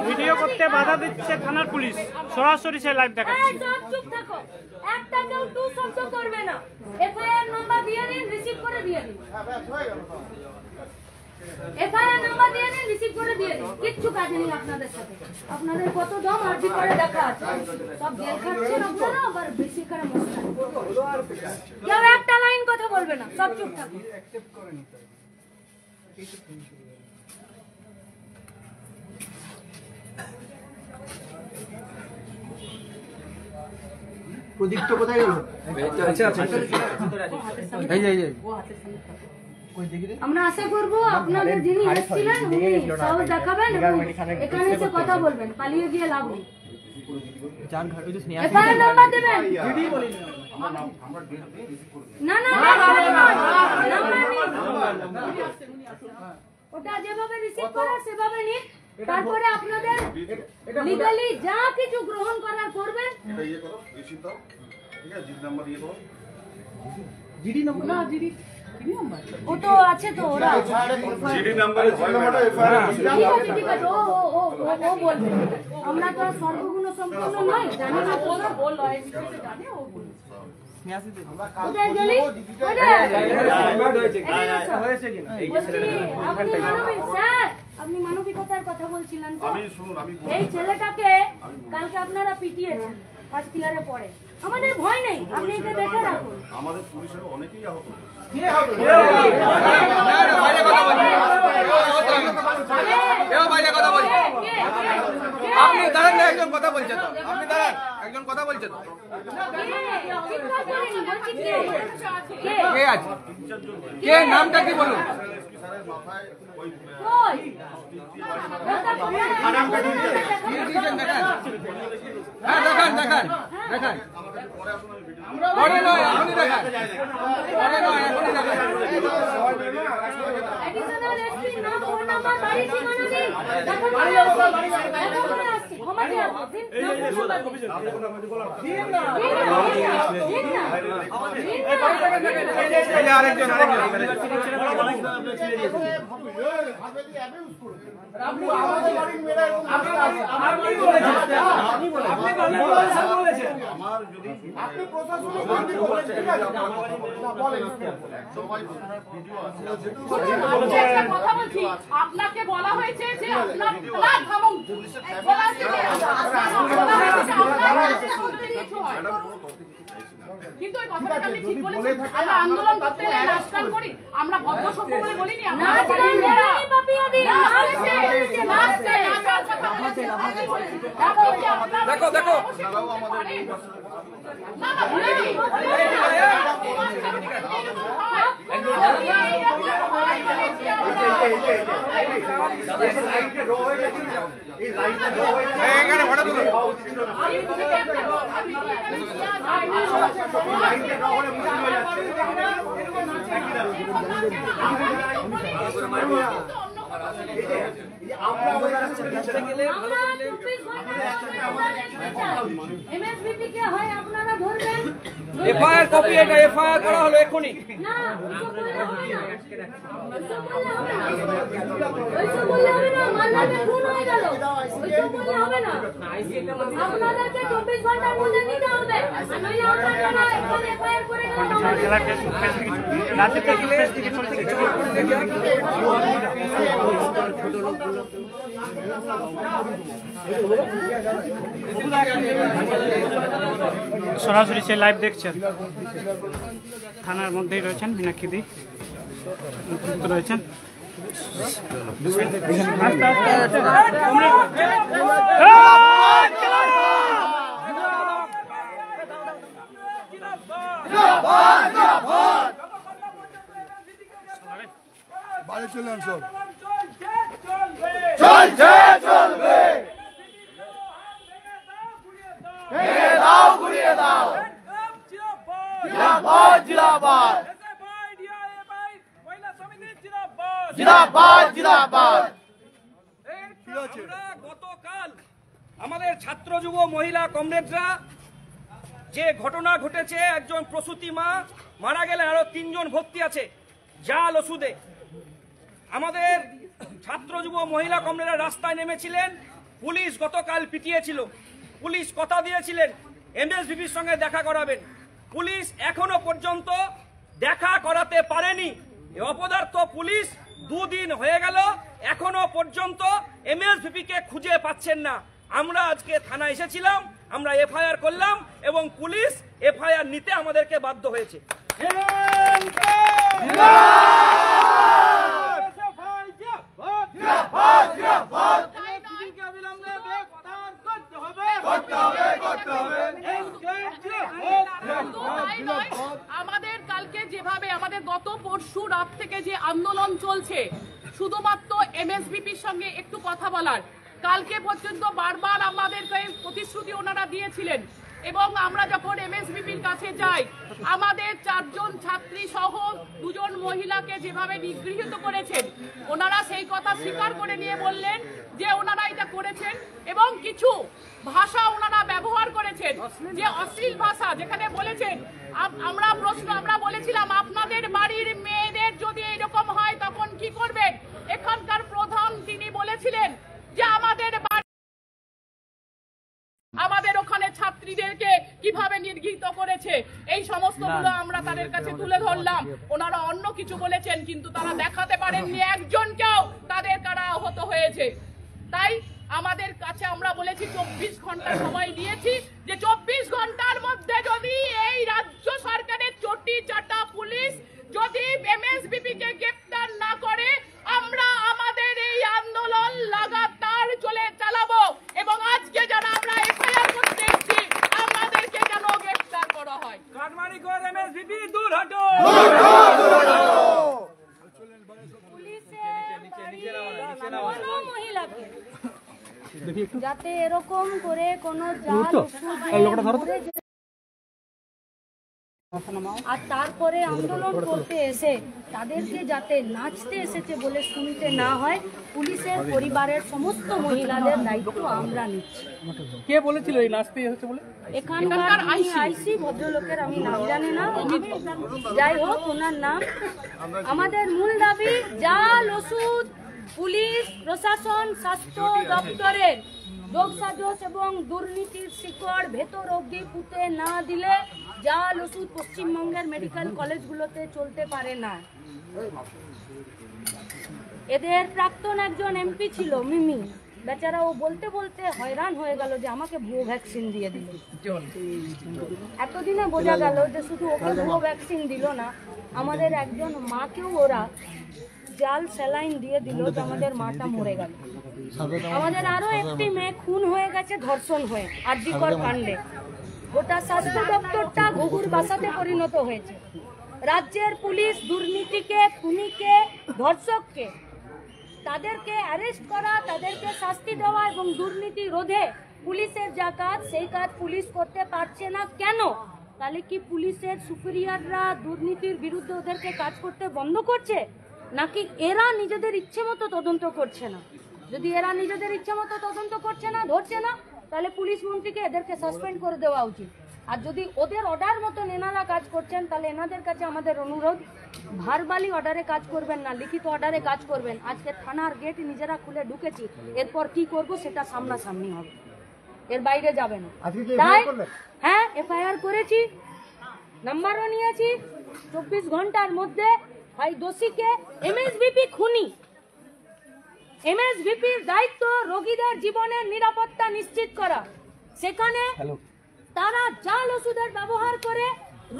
ভিডিও করতে বাধা দিচ্ছে থানার পুলিশ, সরাসরি সে লাইভ দেখাচ্ছে। চুপ থাকো, একটা কেউ টু শব্দ করবে না। এফআইআর নাম্বার দিয়ে দিন, রিসিভ করে দিয়ে দিন। এফআইআর নাম্বার দিয়ে দিন, রিসিভ করে দিয়ে দিন। কিচ্ছু কাজ নেই আপনাদের সাথে। আপনাদের কত দম আরজি করে দেখা আছে। সব জেল খাচ্ছেন আপনারা, আবার বেশি করে মস্তান। কেউ একটা লাইন কথা বলবে না, সব চুপ থাকো। প্রদীপ তো কোথায় গেল? আমরা আশা করবো আপনাদের যিনি এসেছিলেন উনি সাহস দেখাবেন এবং এখানে এসে কথা বলবেন, পালিয়ে গিয়ে লাভ নেই। এফআইআর নাম্বার দেবেন। না না ওটা যেভাবে রিসিভ করার সেভাবে নিন, তারপরে আপনাদের লিগালি যা কিছু গ্রহণ করার করবেন। এটা ইয়ে করো, রিসিভ দাও, ঠিক আছে? জিডি নাম্বার ইয়ে করো, জিডি নম্বর না জিডি ও তো আছে তো ওরা সিডি নাম্বারে ঠিক আছে ঠিক আছে ও বলবে আমরা তো আর সর্বগুণ সম্পন্ন নয় জানি না ওরা বললো জানে ও বলবে কোথায় গেলি আপনি মানবিকতার কথা বলছিলেন তো এই ছেলেটাকে কালকে আপনারা পিটিয়েছেন 5 পিলারে পরে আমাদের ভয় নেই আপনি এটা দেখে রাখুন আমাদের পুলিশের অনেকেই আহত আপনি দাঁড়ান না একজন কথা বলছে তো আপনি দাঁড়ান একজন কথা বলছে তো কে আছে কে নামটা কি বলুন হ্যাঁ দেখান দেখান দেখান পরে নয় এখনই দেখান পরে নয় এখনই দেখান আরেকজন আপনাকে বলা হয়েছে যে আপনার থামুন কিন্তু ওই কথাটা আপনি ঠিক বলেছেন আমরা আন্দোলন করতে রাজকান করি আমরা ভদ্র সভ্য বলে বলিনি দেখো দেখো এখানে ফটো তুলো এফআইআর কপি এটা এফআইআর করা হলো এখনই আপনাদেরকে 24 ঘন্টার মধ্যে নিতে হবে নইলে আপনারা এফআইআর করে সরাসরি সে লাইভ দেখছেন থানার মধ্যেই রয়েছেন মীনাক্ষী রয়েছেন বাড়ি চলে আসো চলছে চলবে দাও ঘুরিয়ে দাও জিন্দাবাদ জিন্দাবাদ জিন্দাবাদ জিন্দাবাদ গতকাল আমাদের ছাত্র যুব মহিলা কমরেডরা যে ঘটনা ঘটেছে একজন প্রসূতি মা মারা গেলেন আরো 3 জন ভর্তি আছে জাল ওষুধে আমাদের ছাত্র যুব মহিলা কমরেডরা রাস্তায় নেমেছিলেন পুলিশ গতকাল পিটিয়েছিল পুলিশ কথা দিয়েছিলেন এমএসভিপির সঙ্গে দেখা করাবেন পুলিশ এখনো পর্যন্ত দেখা করাতে পারেনি এই অপদার্থ পুলিশ 2 দিন হয়ে গেল এখনো পর্যন্ত এমএসভিপি কে খুঁজে পাচ্ছেন না আমরা আজকে থানায় এসেছিলাম আমরা এফআইআর করলাম এবং পুলিশ এফআইআর নিতে আমাদেরকে বাধ্য হয়েছে আমাদের কালকে যেভাবে আমাদের গত পরশু রাত থেকে যে আন্দোলন চলছে শুধুমাত্র এমএসভিপির সঙ্গে একটু কথা বলার কালকে পর্যন্ত বারবার আমাদেরকে প্রতিশ্রুতি ওনারা দিয়েছিলেন এবং আমরা যখন এমএসভিপির কাছে যাই আমাদের 4 জন ছাত্রী সহ 2 জন মহিলাকে যেভাবে নিগৃহীত করেছেন ওনারা সেই কথা স্বীকার করে নিয়ে বললেন যে ওনারা এটা করেছেন এবং কিছু ভাষা ওনারা ব্যবহার করেছেন, যে অশ্লীল ভাষা, যেখানে বলেছেন আমরা বলেছিলাম আপনাদের বাড়ির মেয়েদের যদি এরকম হয় তখন কি করবেন। এখানকার প্রধান তিনি বলেছিলেন যে আমাদের ওখানে ছাত্রীদেরকে কিভাবে নির্গিত করেছে, এই সমস্তগুলো আমরা তাদের কাছে তুলে ধরলাম। ওনারা অন্য কিছু বলেছেন, কিন্তু তারা দেখাতে পারেননি একজনকেও তাদের কারা আহত হয়েছে। তাই আমাদের কাছে আমরা বলেছি 24 ঘন্টা সময় দিয়েছি, যে 24 ঘন্টার মধ্যে যদি এই রাজ্য সরকারের চটি চাটা পুলিশ যদি এমএসভিপি কে গ্রেফতার না করে, আমরা আমাদের এই আন্দোলন লাগাতার চালাবো এবং আজকে যারা আমরা এফআইআর করতে এসেছি আমাদেরকে যেন গ্রেফতার করা হয়। কাটমানিকর এমএসভিপি দূর হটো। মহিলাকে যাতে এরকম করে কোনো আর তারপরে আন্দোলন করতে এসে তাদেরকে যাতে নাচতে এসেছে বলে শুনতে না হয়, পুলিশের পরিবারের সমস্ত মহিলাদের দায়িত্ব আমরা নিচ্ছি। কে বলেছিল এই নাচতে এসেছে বলে? এখানকার আইসি ভদ্রলোকের আমি নাম জানি না, যাই হোক ওনার নাম। আমাদের মূল দাবি জাল ওষুধ পুলিশ প্রশাসন স্বাস্থ্য দপ্তরের যোগসাজশ এবং দুর্নীতির শিকড় ভেতর অবধি পুঁতে না দিলে জাল ওষুধ পশ্চিমবঙ্গের মেডিকেল কলেজগুলোতে চলতে পারে না। এদের প্রাক্তন একজন এমপি ছিল মিমি, বেচারা ও বলতে বলতে হয়রান হয়ে গেল যে আমাকে ভুয়ো ভ্যাকসিন দিয়ে দিল। এতদিনে বোঝা গেল যে শুধু ওকে ভুয়ো ভ্যাকসিন দিল না, আমাদের একজন মাকেও ওরা জাল স্যালাইন দিয়ে দিল, তো আমাদের মাটা মরে গেল। আমাদের আরো একটি মেয়ে খুন হয়ে গেছে ধর্ষণ হয়ে আরজিকর কাণ্ডে। গোটা স্বাস্থ্য দপ্তরটা ঘুঘুর বাসাতে পরিণত হয়েছে। রাজ্যের পুলিশ দুর্নীতিকে, খুনিকে, ধর্ষককে তাদেরকে অ্যারেস্ট করা, তাদেরকে শাস্তি দেওয়া এবং দুর্নীতি রোধে পুলিশের যা কাজ সেই কাজ পুলিশ করতে পারছে না। কেন? তাহলে কি পুলিশের সুপিরিয়ররা দুর্নীতির বিরুদ্ধে ওদেরকে কাজ করতে বন্ধ করছে, নাকি এরা নিজেদের ইচ্ছে মতো তদন্ত করছে না? যদি এরা নিজেদের ইচ্ছে মতো তদন্ত করছে না, ধরছে না, তাহলে পুলিশ মন্ত্রীকে এদেরকে সাসপেন্ড করে দেওয়া উচিত। আর যদি ওদের অর্ডার মতন এনারা কাজ করছেন, তাহলে এনাদের কাছে আমাদের অনুরোধ, ভারবালি অর্ডারে কাজ করবেন না, লিখিত অর্ডারে কাজ করবেন। আজকে থানার গেট নিজেরা খুলে ঢুকেছি, এরপর কি করব সেটা সামনাসামনি হবে, এর বাইরে যাবে না। তাই হ্যাঁ, এফআইআর করেছি, নাম্বারও নিয়েছি। 24 ঘন্টার মধ্যে ভাই দোষীকে, এমএসভিপি খুনি, এমএসভিপির দায়িত্ব রোগীদের জীবনের নিরাপত্তা নিশ্চিত করা। সেখানে তারা জাল ওষুধের ব্যবহার করে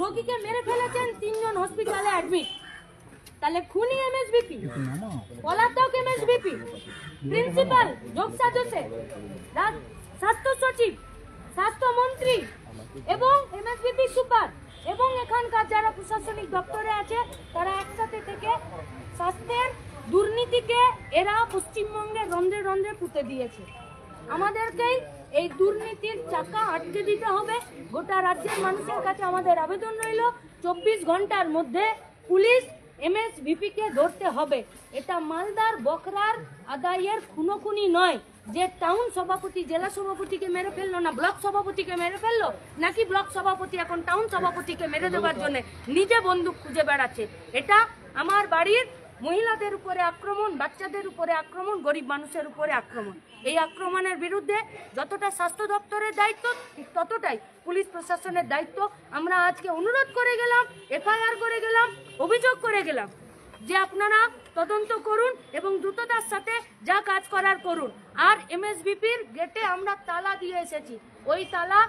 রোগীকে মেরে ফেলেছেন, 3 জন হসপিটালে অ্যাডমিট। তাহলে খুনি এমএসভিপি, পলাতক এমএসভিপি, প্রিন্সিপাল যোগসাজশে, স্বাস্থ্য সচিব, স্বাস্থ্যমন্ত্রী এবং এমএসভিপি সুপার এবং এখানকার যারা প্রশাসনিক দপ্তরে আছে, তারা একসাথে থেকে স্বাস্থ্যের দুর্নীতিকে এরা পশ্চিমবঙ্গের রন্ধ্রে রন্ধ্রে পুঁতে দিয়েছে। আমাদেরকেই এই দুর্নীতির চাকা আটকে দিতে হবে। গোটা রাজ্যের মানুষের কাছে আমাদের আবেদন রইল, 24 ঘন্টার মধ্যে পুলিশ এমএসভিপিকে ধরতে হবে। এটা মালদার বকরার আদায়ের খুনোখুনি নয়, যে টাউন সভাপতি জেলা সভাপতিকে মেরে ফেললো না ব্লক সভাপতিকে মেরে ফেললো, নাকি ব্লক সভাপতি এখন টাউন সভাপতিকে মেরে দেওয়ার জন্য নিজে বন্দুক খুঁজে বেড়াচ্ছে। এটা আমার বাড়ির মহিলাদের উপরে আক্রমণ, বাচ্চাদের উপরে আক্রমণ, গরিব মানুষের উপরে আক্রমণ। এই আক্রমণের বিরুদ্ধে যতটা স্বাস্থ্য দপ্তরের দায়িত্ব, ঠিক ততটাই পুলিশ প্রশাসনের দায়িত্ব। আমরা আজকে অনুরোধ করে গেলাম, এফআইআর করে গেলাম, অভিযোগ করে গেলাম যে আপনারা তদন্ত করুন এবং দ্রুততার সাথে যা কাজ করার করুন। আর এমএসভিপির গেটে আমরা তালা দিয়ে এসেছি, ওই তালা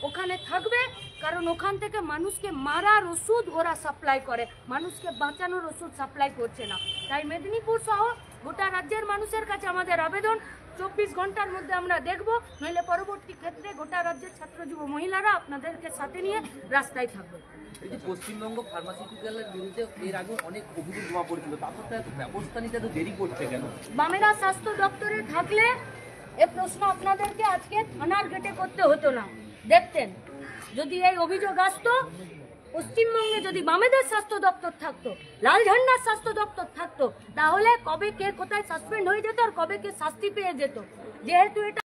ওখানে থাকবে, কারণ ওখান থেকে মানুষকে মারার ওষুধ ওরা সাপ্লাই করে, মানুষকে বাঁচানোর ওষুধ সাপ্লাই করছে না। তাই মেদিনীপুর সহ গোটা রাজ্যের মানুষের কাছে আমাদের আবেদন, 24 ঘন্টার মধ্যে আমরা দেখব, নইলে পরবর্তী ক্ষেত্রে গোটা রাজ্যের ছাত্র যুব মহিলারা আপনাদেরকে সাথে নিয়ে রাস্তায় থাকবে। এই যে পশ্চিমবঙ্গ ফার্মাসিউটিক্যালের বিরুদ্ধে এর আগে অনেক অভিযোগ জমা পড়েছিল, তারপর তো এত ব্যবস্থা নিতে এত দেরি করছে কেন? বামেরা স্বাস্থ্য দপ্তরে থাকলে এ প্রশ্ন আপনাদেরকে আজকে থানার গেটে করতে হতো না। দেখতেন, যদি এই অভিযোগ আসতো পশ্চিমবঙ্গে যদি বামেদের স্বাস্থ্য দপ্তর থাকতো, লাল ঝান্ডার স্বাস্থ্য দপ্তর থাকতো, তাহলে কবে কে কোথায় সাসপেন্ড হয়ে যেত আর কবে কে শাস্তি পেয়ে যেত। যেহেতু এটা